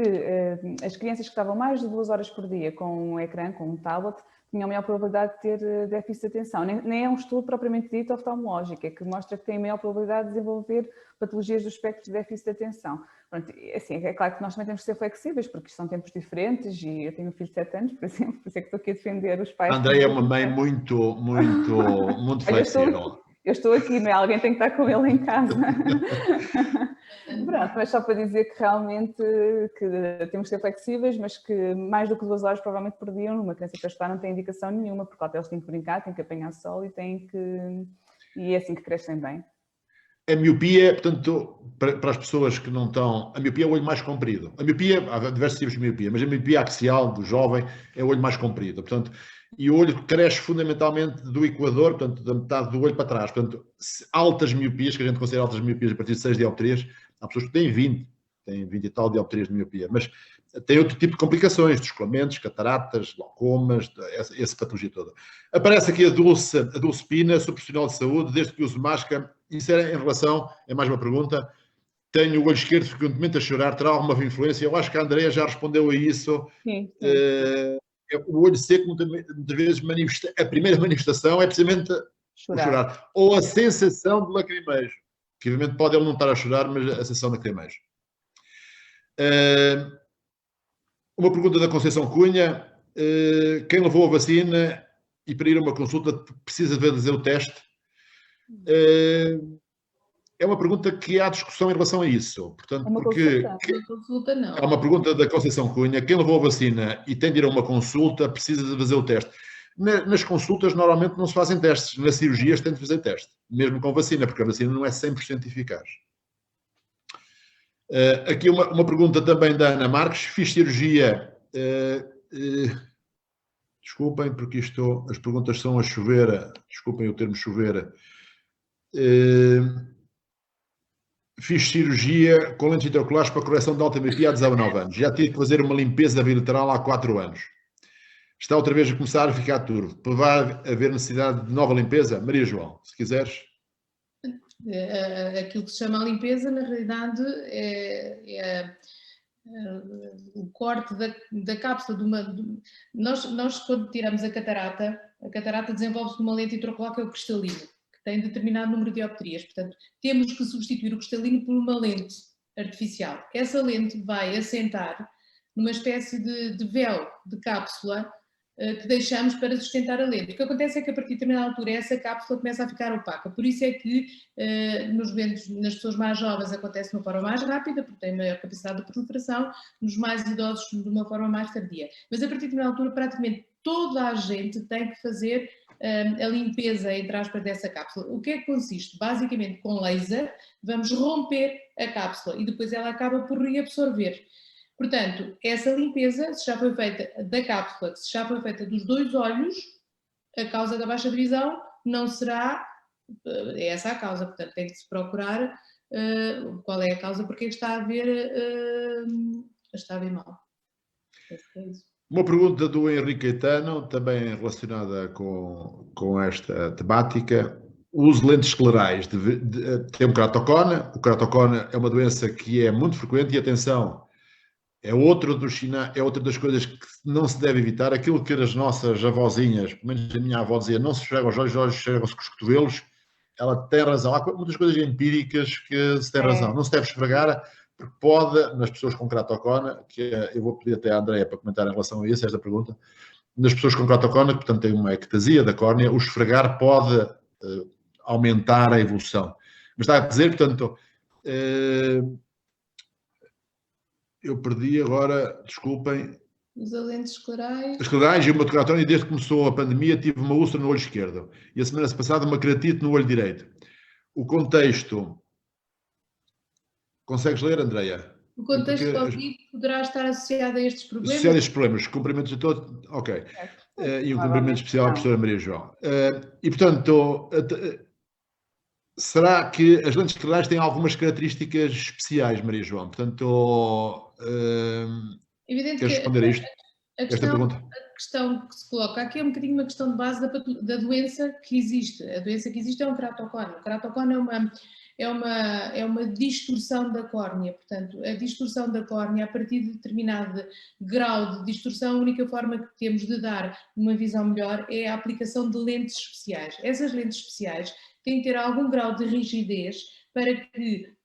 as crianças que estavam mais de 2 horas por dia com um ecrã, com um tablet, tinham maior probabilidade de ter déficit de atenção. Nem é um estudo propriamente dito oftalmológico, é que mostra que tem maior probabilidade de desenvolver patologias do espectro de déficit de atenção. Pronto, assim, é claro que nós também temos que ser flexíveis, porque são tempos diferentes e eu tenho um filho de 7 anos, por exemplo, por isso é que estou aqui a defender os pais. A André é uma mãe muito flexível. Eu estou aqui, não é? Alguém tem que estar com ele em casa. Pronto, mas só para dizer que realmente que temos que ser flexíveis, mas que mais do que 2 horas provavelmente por dia numa criança pré-escolar não tem indicação nenhuma, porque até eles têm que brincar, têm que apanhar sol e é assim que crescem bem. A miopia, portanto, para as pessoas que não estão... A miopia é o olho mais comprido. A miopia, há diversos tipos de miopia, mas a miopia axial do jovem é o olho mais comprido. Portanto, e o olho cresce fundamentalmente do equador, portanto, da metade do olho para trás. Portanto, altas miopias, que a gente considera altas miopias a partir de 6 dioptrias, há pessoas que têm 20 e tal dioptrias de miopia, mas tem outro tipo de complicações, descolamentos, cataratas, glaucomas, essa patologia toda. Aparece aqui a dulcepina, subprofissional de saúde, desde que uso máscara. Isso é em relação, é mais uma pergunta, tenho o olho esquerdo frequentemente a chorar, terá alguma influência? Eu acho que a Andrea já respondeu a isso. Sim. O olho seco, muitas vezes, a primeira manifestação é precisamente o chorar. Ou a sensação de lacrimejo, que obviamente pode ele não estar a chorar, mas a sensação de lacrimejo. Uma pergunta da Conceição Cunha. Quem levou a vacina e para ir a uma consulta precisa de fazer o teste? É uma pergunta que há discussão em relação a isso. Portanto, consulta não. É uma pergunta da Conceição Cunha. Quem levou a vacina e tem de ir a uma consulta precisa de fazer o teste. Nas consultas normalmente não se fazem testes. Nas cirurgias tem de fazer teste, mesmo com vacina, porque a vacina não é 100% eficaz. Aqui uma pergunta também da Ana Marques. Fiz cirurgia... desculpem, porque as perguntas são a chover. Desculpem o termo chover. Fiz cirurgia com lentes intraoculares para correção de alta miopia há 19 anos. Já tive que fazer uma limpeza bilateral há 4 anos. Está outra vez a começar a ficar turvo. Vai haver necessidade de nova limpeza? Maria João, se quiseres. Aquilo que se chama a limpeza, na realidade, é o corte da cápsula nós quando tiramos a catarata desenvolve-se numa lente intraocular que é o cristalino, que tem determinado número de dioptrias. Portanto, temos que substituir o cristalino por uma lente artificial. Essa lente vai assentar numa espécie de véu de cápsula que deixamos para sustentar a lente. O que acontece é que a partir de determinada altura essa cápsula começa a ficar opaca. Por isso é que nas pessoas mais jovens acontece de uma forma mais rápida, porque tem maior capacidade de proliferação, nos mais idosos de uma forma mais tardia. Mas a partir de determinada altura praticamente toda a gente tem que fazer a limpeza, entre aspas, dessa cápsula. O que é que consiste? Basicamente, com laser, vamos romper a cápsula e depois ela acaba por reabsorver. Portanto, essa limpeza, se já foi feita da cápsula, se já foi feita dos 2 olhos, a causa da baixa de visão não será É essa a causa, portanto tem que se procurar qual é a causa, porque está a haver mal. É isso. Uma pergunta do Henrique Caetano, também relacionada com esta temática. O uso de lentes esclerais tem um ceratocone. O ceratocone é uma doença que é muito frequente e, atenção, é outra das coisas que não se deve evitar. Aquilo que as nossas avózinhas, pelo menos a minha avó dizia, não se esfrega os olhos esfregam-se com os cotovelos. Ela tem razão. Há muitas coisas empíricas que se tem razão. Não se deve esfregar, porque pode, nas pessoas com ceratocone, que eu vou pedir até à Andréia para comentar em relação a isso, esta pergunta, nas pessoas com ceratocone, que portanto têm uma ectasia da córnea, o esfregar pode aumentar a evolução. Mas está a dizer, portanto, eu perdi agora, desculpem. Usa lentes esclerais. Esclerais e uma ceratocone, e desde que começou a pandemia tive uma úlcera no olho esquerdo. E a semana passada uma queratite no olho direito. O contexto... Consegues ler, Andréia? O contexto Covid poderá estar associado a estes problemas? Associado a estes problemas. Cumprimentos a todos. Ok. E um cumprimento especial à professora Maria João. E, portanto, será que as lentes esclerais têm algumas características especiais, Maria João? Portanto, evidente queres responder a isto? Esta pergunta? A questão que se coloca aqui é um bocadinho uma questão de base da doença que existe. A doença que existe é um ceratocone. O ceratocone é uma distorção da córnea, portanto, a distorção da córnea, a partir de determinado grau de distorção, a única forma que temos de dar uma visão melhor é a aplicação de lentes especiais. Essas lentes especiais têm que ter algum grau de rigidez para que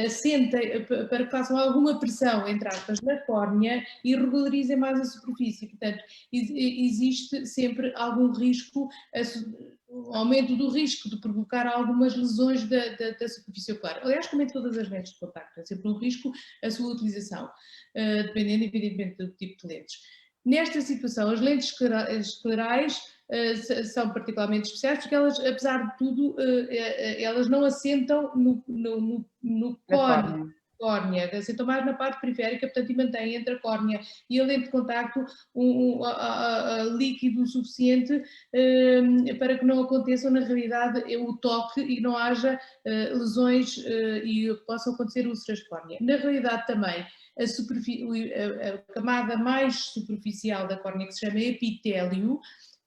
assentem, para que façam alguma pressão, entre aspas, na córnea e regularizem mais a superfície. Portanto, existe sempre algum risco, aumento do risco de provocar algumas lesões da superfície ocular. Aliás, como em todas as lentes de contacto, é sempre um risco a sua utilização, dependendo, evidentemente, do tipo de lentes. Nesta situação, as lentes esclerais são particularmente especiais porque elas, apesar de tudo, elas não assentam no córnea, assentam mais na parte periférica, portanto, e mantêm entre a córnea e a lente de contacto líquido suficiente para que não aconteçam, na realidade, o toque e não haja lesões e possam acontecer úlceras de córnea. Na realidade, também, a camada mais superficial da córnea, que se chama epitélio,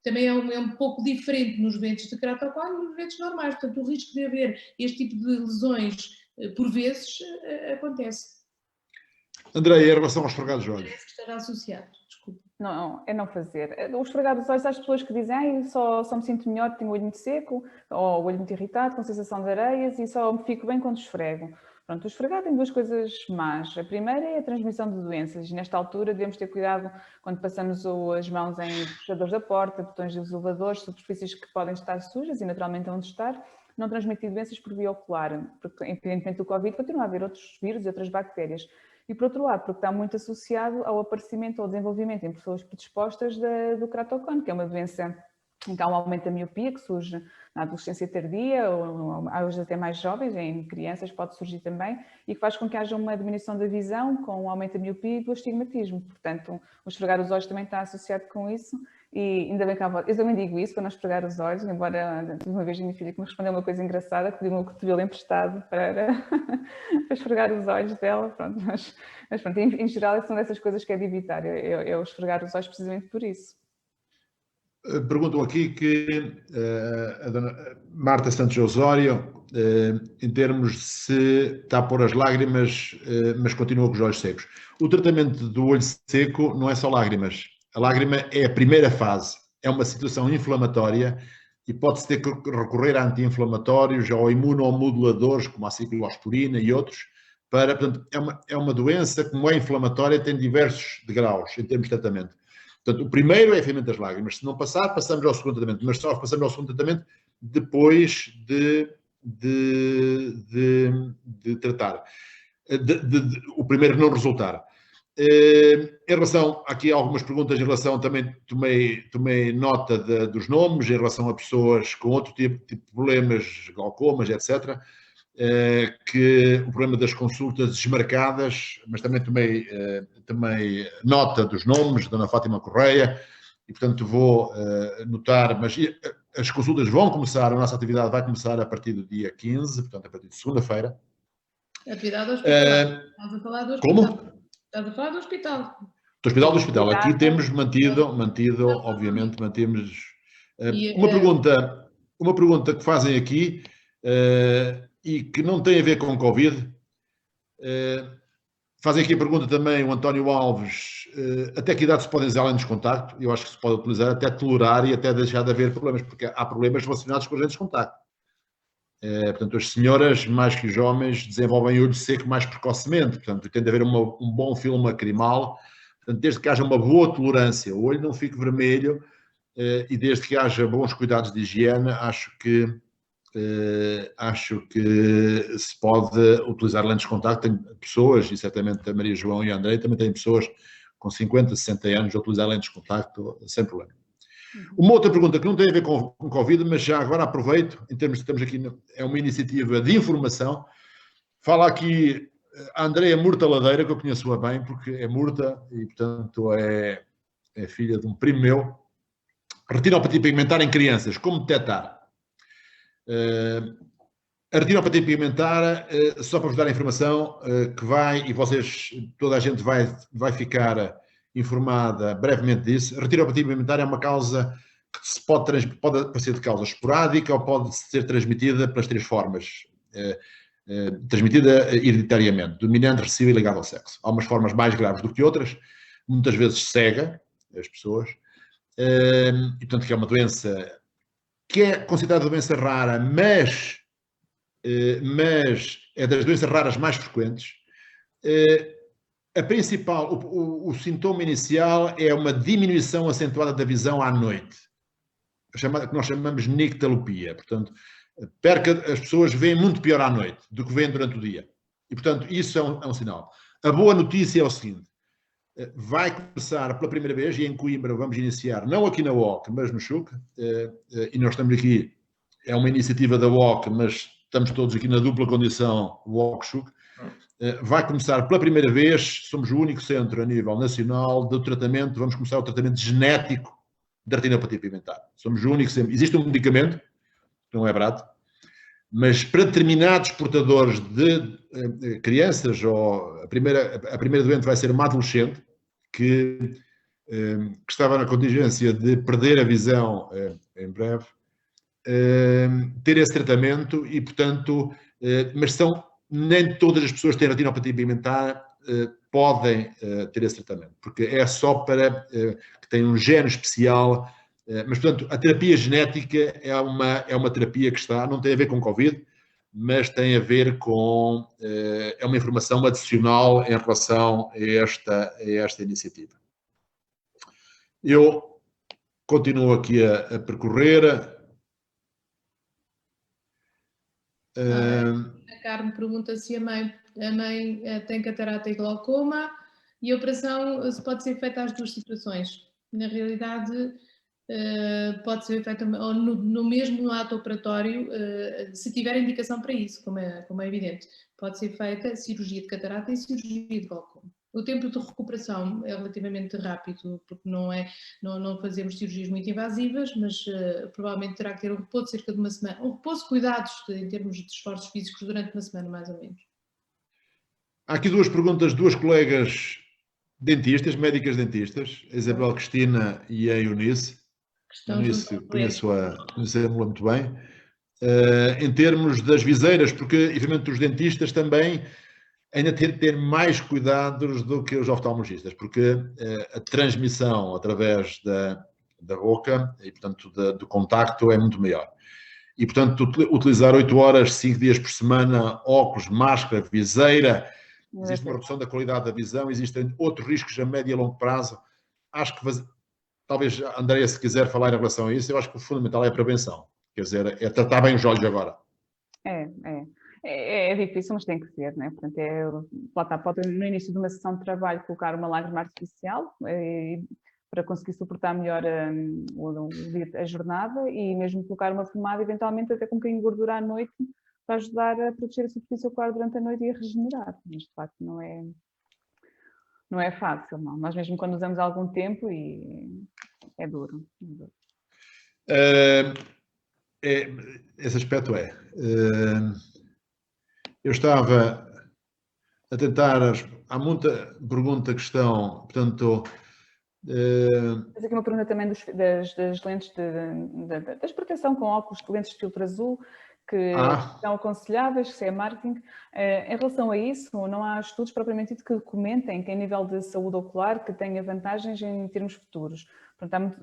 também é um pouco diferente nos doentes de ceratocone e nos doentes normais. Portanto, o risco de haver este tipo de lesões, por vezes, acontece. Andréia, em relação aos esfregados de olhos. Parece que estará associado, desculpa. Não, é não fazer. O esfregar dos olhos, há as pessoas que dizem só me sinto melhor, tenho o olho muito seco, ou o olho muito irritado, com sensação de areias, e só me fico bem quando esfrego. Pronto, o esfregar tem duas coisas más. A primeira é a transmissão de doenças. E nesta altura devemos ter cuidado quando passamos as mãos em puxadores da porta, botões dos elevadores, superfícies que podem estar sujas e naturalmente onde estar, não transmitir doenças por via ocular, porque independentemente do Covid continua a haver outros vírus e outras bactérias. E por outro lado, porque está muito associado ao aparecimento ou desenvolvimento em pessoas predispostas do ceratocone, que é uma doença em que há um aumento da miopia que surge na adolescência tardia, ou hoje até mais jovens, em crianças pode surgir também, e que faz com que haja uma diminuição da visão, com um aumento da miopia e do astigmatismo. Portanto, o esfregar os olhos também está associado com isso, e ainda bem que eu também digo isso, para não esfregar os olhos, embora uma vez a minha filha que me respondeu uma coisa engraçada, que pediu o cotovelo emprestado para esfregar os olhos dela, pronto, mas pronto, em geral são dessas coisas que é de evitar, eu esfregar os olhos precisamente por isso. Perguntam aqui que a dona Marta Santos Osório, em termos de se está a pôr as lágrimas, mas continua com os olhos secos. O tratamento do olho seco não é só lágrimas. A lágrima é a primeira fase. É uma situação inflamatória e pode-se ter que recorrer a anti-inflamatórios ou imunomoduladores, como a ciclosporina e outros, portanto, é uma doença, como é inflamatória, tem diversos degraus em termos de tratamento. Portanto, o primeiro é efetivamente as lágrimas. Se não passar, passamos ao segundo tratamento. Mas só passamos ao segundo tratamento depois de tratar. O primeiro não resultar. Em relação, aqui há algumas perguntas em relação, também tomei nota dos nomes, em relação a pessoas com outro tipo de problemas, glaucomas, etc., que o problema das consultas desmarcadas, mas também tomei nota dos nomes, Dona Fátima Correia e portanto vou notar, mas as consultas vão começar, a nossa atividade vai começar a partir do dia 15, portanto a partir de segunda-feira. Atividade hospitalar. Estás a falar do hospital. Como? Estás a falar do hospital. Do hospital. Aqui temos mantido, obviamente, mantemos. Uma pergunta que fazem aqui e que não tem a ver com Covid. Fazem aqui a pergunta também o António Alves, até que idade se podem usar lentes de contacto? Eu acho que se pode utilizar até tolerar e até deixar de haver problemas, porque há problemas relacionados com as lentes de contacto. Portanto, as senhoras, mais que os homens, desenvolvem olho seco mais precocemente, portanto, tem de haver um bom filme lacrimal, portanto, desde que haja uma boa tolerância, o olho não fique vermelho e desde que haja bons cuidados de higiene, acho que se pode utilizar lentes de contacto. Tem pessoas, e certamente a Maria João e a Andrei também têm pessoas com 50, 60 anos a utilizar lentes de contacto sem problema. Uma outra pergunta que não tem a ver com Covid, mas já agora aproveito, em termos de estamos aqui, é uma iniciativa de informação. Fala aqui a Andreia Murta Ladeira, que eu conheço-a bem, porque é murta e, portanto, é filha de um primo meu. Retinopatia pigmentar em crianças, como detectar? A retinopatia pigmentar, só para vos dar a informação, que vai, e toda a gente vai ficar informada brevemente disso. A retinopatia pigmentar é uma causa que pode aparecer de causa esporádica ou pode ser transmitida pelas três formas. Transmitida hereditariamente, dominante, recessiva e ligada ao sexo. Há umas formas mais graves do que outras, muitas vezes cega as pessoas, e portanto que é uma doença que é considerada doença rara, mas é das doenças raras mais frequentes. A principal, o sintoma inicial é uma diminuição acentuada da visão à noite, que nós chamamos de nictalopia. Portanto, as pessoas veem muito pior à noite do que veem durante o dia. E, portanto, isso é um sinal. A boa notícia é o seguinte: vai começar pela primeira vez, e em Coimbra vamos iniciar, não aqui na UOC, mas no CHUC, e nós estamos aqui, é uma iniciativa da UOC, mas estamos todos aqui na dupla condição UOC-CHUC. Vai começar pela primeira vez, somos o único centro a nível nacional do tratamento, vamos começar o tratamento genético da retinopatia pigmentar. Somos o único centro. Existe um medicamento, que não é barato, mas para determinados portadores de crianças, ou a primeira doente vai ser uma adolescente que estava na contingência de perder a visão em breve, ter esse tratamento e, portanto, mas nem todas as pessoas que têm retinopatia pigmentar podem ter esse tratamento, porque é só para que tenham um gene especial. Mas, portanto, a terapia genética é uma terapia que não tem a ver com Covid, mas tem a ver com, é uma informação adicional em relação a esta iniciativa. Eu continuo aqui a percorrer. A Carmen pergunta se a mãe tem catarata e glaucoma, e a operação se pode ser feita às duas situações. Na realidade, pode ser feita no mesmo ato operatório, se tiver indicação para isso, como é evidente. Pode ser feita cirurgia de catarata e cirurgia de glaucoma. O tempo de recuperação é relativamente rápido, porque não fazemos cirurgias muito invasivas, mas provavelmente terá que ter um repouso de cerca de uma semana. Um repouso, cuidados em termos de esforços físicos durante uma semana, mais ou menos. Há aqui duas perguntas, duas colegas dentistas, médicas dentistas, a Isabel Cristina e a Eunice. Eunice, conheço-a muito bem. Em termos das viseiras, porque, evidentemente, os dentistas também ainda têm de ter mais cuidados do que os oftalmologistas, porque a transmissão através da boca e, portanto, do contacto é muito maior. E, portanto, utilizar 8 horas, 5 dias por semana, óculos, máscara, viseira, existe uma redução da qualidade da visão, existem outros riscos a médio e a longo prazo. Acho que, talvez, a Andreia, se quiser falar em relação a isso, eu acho que o fundamental é a prevenção. Quer dizer, é tratar bem os olhos agora. É difícil, mas tem que ser, né? Portanto, pode no início de uma sessão de trabalho colocar uma lágrima artificial para conseguir suportar melhor a jornada, e mesmo colocar uma pomada, eventualmente até com um bocadinho de gordura à noite, para ajudar a proteger a superfície ocular durante a noite e a regenerar. Mas de facto não é não é fácil, não. Nós mesmo quando usamos algum tempo e é duro. Esse aspecto eu estava a tentar, há muita pergunta, questão, portanto... Mas aqui uma pergunta também das lentes de proteção com óculos, de lentes de filtro azul, que são aconselháveis, se é marketing. Em relação a isso, não há estudos propriamente dito que comentem que, em nível de saúde ocular, que tenha vantagens em termos futuros. Portanto,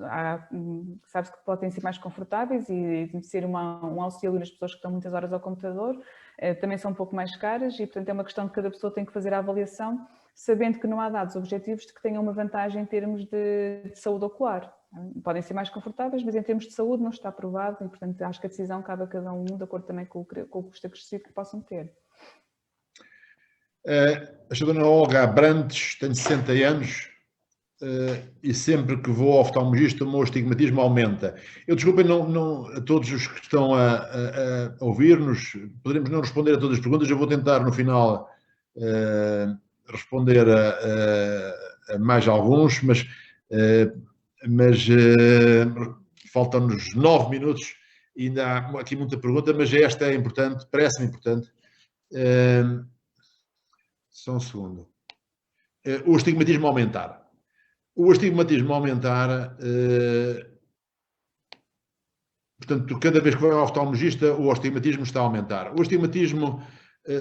sabe-se que podem ser mais confortáveis e ser um auxílio nas pessoas que estão muitas horas ao computador. Também são um pouco mais caras e, portanto, é uma questão que cada pessoa tem que fazer a avaliação, sabendo que não há dados objetivos de que tenham uma vantagem em termos de saúde ocular. Podem ser mais confortáveis, mas em termos de saúde não está provado e, portanto, acho que a decisão cabe a cada um, de acordo também com o custo acrescido que possam ter. A dona Olga Abrantes, tenho 60 anos e sempre que vou ao oftalmologista o meu astigmatismo aumenta. Eu, desculpem, a todos os que estão a ouvir-nos, poderemos não responder a todas as perguntas, eu vou tentar no final responder a mais alguns, mas faltam-nos 9 minutos e ainda há aqui muita pergunta, mas esta é importante, parece-me importante. Só um segundo. O astigmatismo aumentar. O astigmatismo aumentar, portanto, cada vez que vai ao oftalmologista, o astigmatismo está a aumentar. O astigmatismo,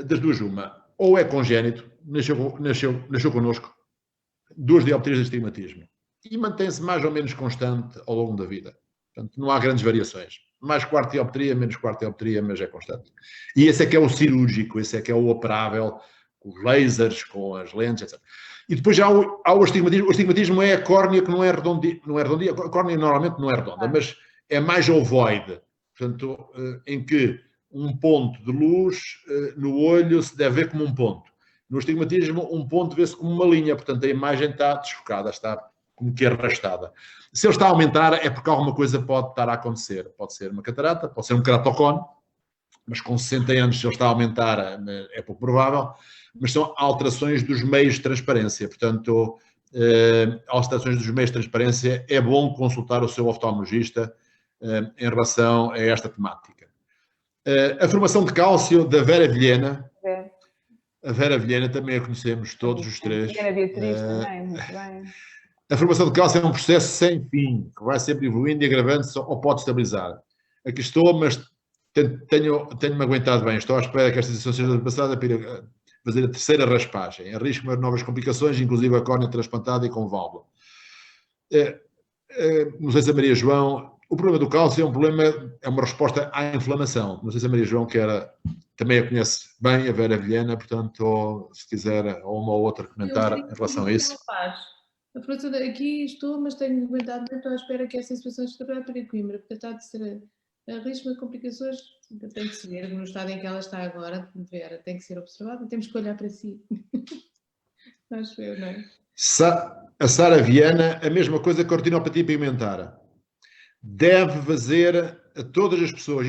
das duas uma, ou é congénito, nasceu connosco, 2 dioptrias de astigmatismo, e mantém-se mais ou menos constante ao longo da vida. Portanto, não há grandes variações. Mais quarto dioptria, menos quarto dioptria, mas é constante. E esse é que é o cirúrgico, esse é que é o operável, com os lasers, com as lentes, etc. E depois há o astigmatismo. O astigmatismo é a córnea que não é redondia. A córnea normalmente não é redonda, mas é mais ovoide. Portanto, em que um ponto de luz no olho se deve ver como um ponto. No astigmatismo, um ponto vê-se como uma linha. Portanto, a imagem está desfocada, está como que arrastada. Se ele está a aumentar, é porque alguma coisa pode estar a acontecer. Pode ser uma catarata, pode ser um ceratocone, mas com 60 anos, se ele está a aumentar, é pouco provável. Mas são alterações dos meios de transparência. Portanto, alterações dos meios de transparência, é bom consultar o seu oftalmologista em relação a esta temática. A formação de cálcio da Vera Vilhena. A Vera Vilhena também a conhecemos todos os três. A Beatriz também, muito bem. A formação de cálcio é um processo sem fim, que vai sempre evoluindo e agravando-se ou pode estabilizar. Aqui estou, mas tenho-me aguentado bem. Estou à espera que esta situação seja passada para fazer a terceira raspagem. Arrisco-me a novas complicações, inclusive a córnea transplantada e com válvula. Não sei se a Maria João... O problema do cálcio é um problema, é uma resposta à inflamação. Não sei se a Maria João também a conhece bem, a Vera Vilhena, portanto, ou, se quiser, ou uma ou outra comentar em relação a isso. A professora, aqui estou, mas tenho aguentado, estou à espera que essa situação esteja para Coimbra, porque está de ser risco de complicações, tem que se ver no estado em que ela está agora, Vera, tem que ser observada, temos que olhar para si. Acho eu, não é? A Sara Viana, a mesma coisa que a retinopatia pigmentar. Deve fazer a todas as pessoas,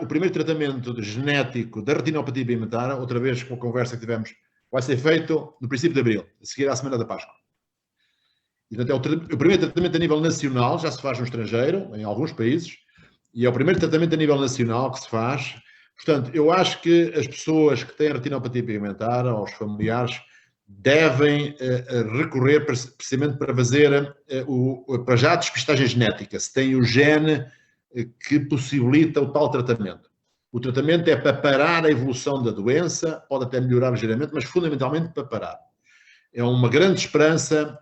o primeiro tratamento genético da retinopatia pigmentar, outra vez com a conversa que tivemos, vai ser feito no princípio de abril, a seguir à semana da Páscoa. E, portanto, é o primeiro tratamento a nível nacional, já se faz no estrangeiro, em alguns países, e é o primeiro tratamento a nível nacional que se faz. Portanto, eu acho que as pessoas que têm retinopatia pigmentar, ou os familiares, devem recorrer precisamente para fazer para já a despistagem genética, se tem o gene que possibilita o tal tratamento. O tratamento é para parar a evolução da doença, pode até melhorar ligeiramente, mas fundamentalmente para parar. É uma grande esperança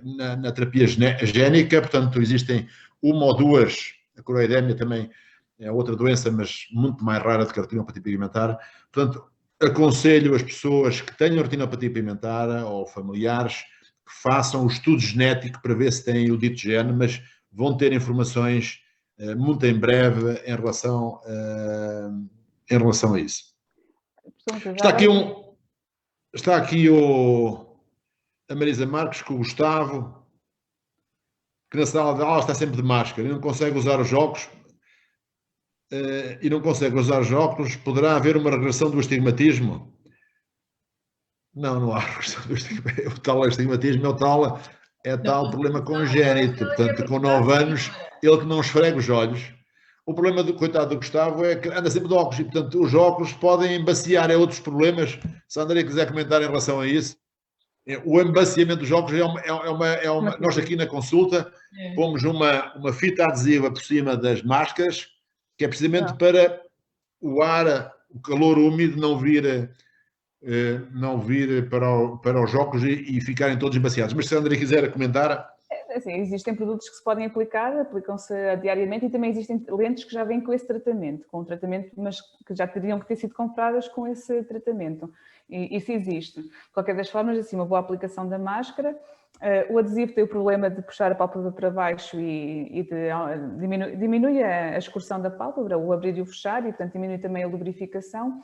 na terapia génica, portanto, existem uma ou duas, a coroidemia também é outra doença, mas muito mais rara do que a retinopatia pigmentar. Portanto, aconselho as pessoas que tenham retinopatia pigmentar ou familiares que façam o estudo genético para ver se têm o dito gene, mas vão ter informações muito em breve em relação a isso. Está aqui a Marisa Marques com o Gustavo, que na sala de aula está sempre de máscara e não consegue usar os óculos. Poderá haver uma regressão do astigmatismo? Não há regressão do astigmatismo. O tal astigmatismo é tal problema congénito. Portanto, com 9 anos, ele que não esfrega os olhos. O problema do coitado do Gustavo é que anda sempre de óculos e, portanto, os óculos podem embaciar a outros problemas. Se a André quiser comentar em relação a isso, o embaciamento dos óculos é uma. Nós aqui na consulta pomos uma fita adesiva por cima das máscaras, que é precisamente para o ar, o calor úmido não vir para os óculos e ficarem todos embaciados. Mas se a André quiser comentar... Assim, existem produtos que se podem aplicar, aplicam-se diariamente, e também existem lentes que já vêm com esse tratamento, mas que já teriam que ter sido compradas com esse tratamento. E isso existe. De qualquer das formas, assim, uma boa aplicação da máscara. O adesivo tem o problema de puxar a pálpebra para baixo e diminui a escursão da pálpebra, o abrir e o fechar, e portanto diminui também a lubrificação,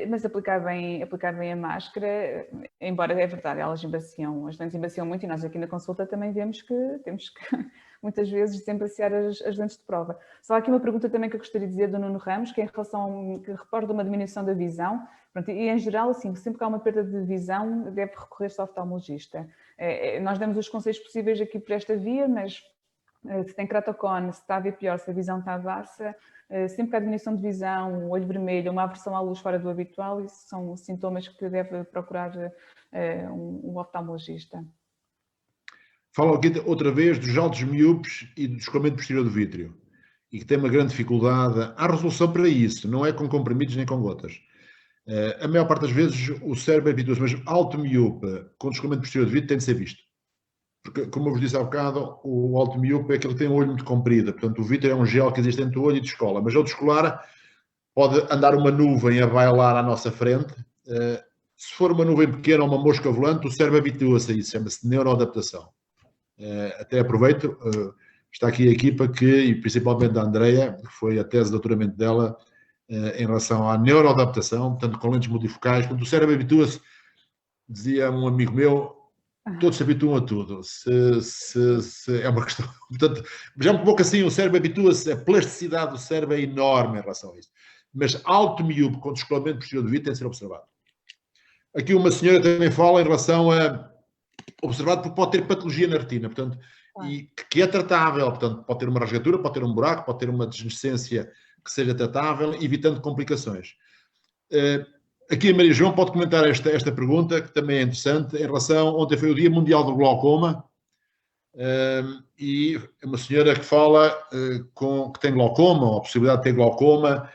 mas aplicar bem a máscara, embora é verdade, as lentes embaciam muito, e nós aqui na consulta também vemos que temos que muitas vezes desembaciar as lentes de prova. Só há aqui uma pergunta também que eu gostaria de dizer do Nuno Ramos, que é em relação, que reporta uma diminuição da visão. Pronto, e em geral, assim, sempre que há uma perda de visão, deve recorrer-se ao oftalmologista. Nós damos os conselhos possíveis aqui por esta via, mas se tem ceratocone, se está a ver pior, se a visão está baixa, sempre que há diminuição de visão, um olho vermelho, uma aversão à luz fora do habitual, isso são sintomas que deve procurar um oftalmologista. Falo aqui outra vez dos altos miúpes e do descolamento posterior do vítreo, e que tem uma grande dificuldade. Há resolução para isso, não é com comprimidos nem com gotas. A maior parte das vezes o cérebro habitua-se, mas alto miúpe com descolamento posterior de vítreo tem de ser visto. Porque, como eu vos disse há bocado, o alto miúpe é aquele que tem um olho muito comprido. Portanto, o vítreo é um gel que existe entre o olho e descola. Mas ao descolar, pode andar uma nuvem a bailar à nossa frente. Se for uma nuvem pequena ou uma mosca volante, o cérebro habitua-se a isso. Chama-se neuroadaptação. Até aproveito, está aqui a equipa e principalmente a Andreia, que foi a tese de doutoramento dela, em relação à neuroadaptação, portanto, com lentes multifocais. Portanto, o cérebro habitua-se, dizia um amigo meu, todos se habituam a tudo. É uma questão. Portanto, já um pouco assim, o cérebro habitua-se, a plasticidade do cérebro é enorme em relação a isso. Mas alto miúpe com descolamento posterior do vítreo tem de ser observado. Aqui uma senhora também fala em relação a observado porque pode ter patologia na retina, portanto, e que é tratável, portanto, pode ter uma rasgadura, pode ter um buraco, pode ter uma degenescência que seja tratável, evitando complicações. Aqui a Maria João pode comentar esta pergunta, que também é interessante, em relação, ontem foi o Dia Mundial do Glaucoma, e é uma senhora que fala que tem glaucoma, ou a possibilidade de ter glaucoma.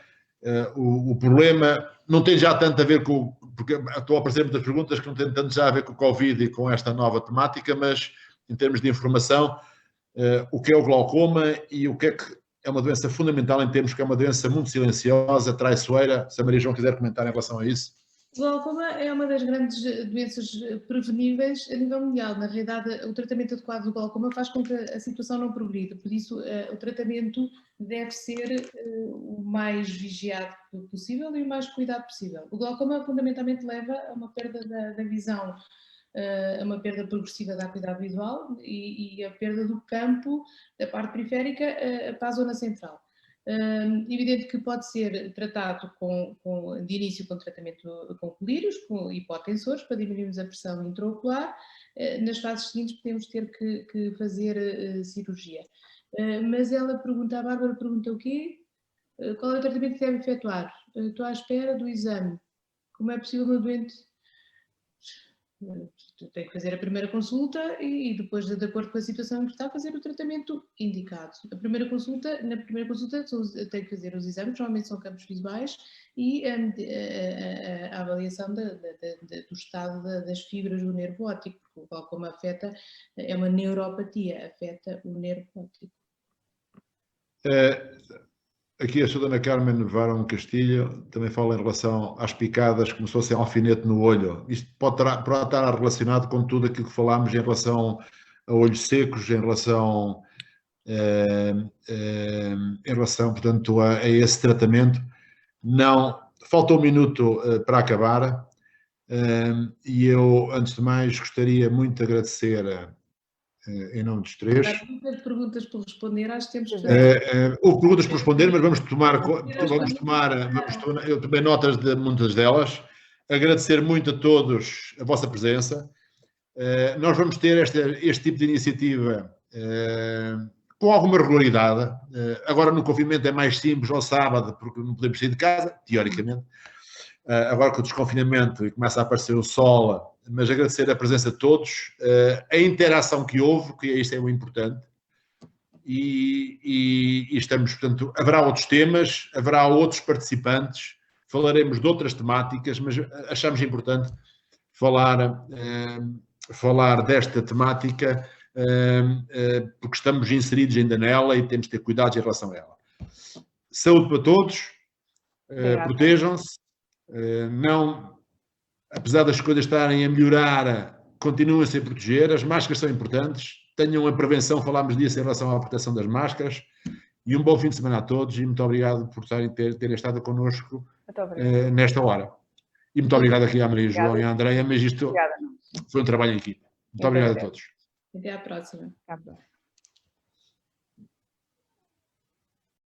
O problema não tem já tanto a ver com, porque estou a aparecer muitas perguntas que não têm tanto já a ver com o Covid e com esta nova temática, mas em termos de informação, o que é o glaucoma e o que é uma doença fundamental em termos que é uma doença muito silenciosa, traiçoeira. Se a Maria João quiser comentar em relação a isso. O glaucoma é uma das grandes doenças preveníveis a nível mundial. Na realidade, o tratamento adequado do glaucoma faz com que a situação não progrida. Por isso, o tratamento deve ser o mais vigiado possível e o mais cuidado possível. O glaucoma fundamentalmente leva a uma perda da visão, a uma perda progressiva da acuidade visual e a perda do campo da parte periférica para a zona central. Evidente que pode ser tratado de início com tratamento com colírios, com hipotensores, para diminuirmos a pressão intraocular. Nas fases seguintes podemos ter que fazer cirurgia. Mas a Bárbara pergunta o quê? Qual é o tratamento que deve efetuar? Estou à espera do exame. Como é possível uma doente? Tem que fazer a primeira consulta e depois, de acordo com a situação em que está, fazer o tratamento indicado. Na primeira consulta tem que fazer os exames, normalmente são campos visuais, e a avaliação do estado das fibras do nervo óptico, porque o glaucoma é uma neuropatia, afeta o nervo óptico. Aqui a Dona Carmen Varão Castilho também fala em relação às picadas, como se fosse um alfinete no olho. Isto pode estar relacionado com tudo aquilo que falámos em relação a olhos secos, em relação, portanto, a esse tratamento. Não, falta um minuto para acabar, e eu, antes de mais, gostaria muito de agradecer em nome dos três. Há muitas perguntas por responder, acho que temos que... Houve perguntas por responder, mas vamos tomar eu tomei notas de muitas delas. agradecer muito a todos a vossa presença. Nós vamos ter este tipo de iniciativa com alguma regularidade. Agora no confinamento é mais simples ao sábado, porque não podemos sair de casa, teoricamente. Agora com o desconfinamento e começa a aparecer o sol, mas agradecer a presença de todos, a interação que houve, que isto é o importante. E estamos, portanto, haverá outros temas, haverá outros participantes, falaremos de outras temáticas, mas achamos importante falar desta temática porque estamos inseridos ainda nela e temos de ter cuidados em relação a ela. Saúde para todos, protejam-se, não, apesar das coisas estarem a melhorar, continuem a se proteger, as máscaras são importantes, tenham a prevenção, falámos disso em relação à proteção das máscaras, e um bom fim de semana a todos e muito obrigado por terem estado connosco nesta hora. E muito obrigado aqui à Maria João e à Andreia, mas isto foi um trabalho em equipe. Muito obrigado a todos. Até à próxima.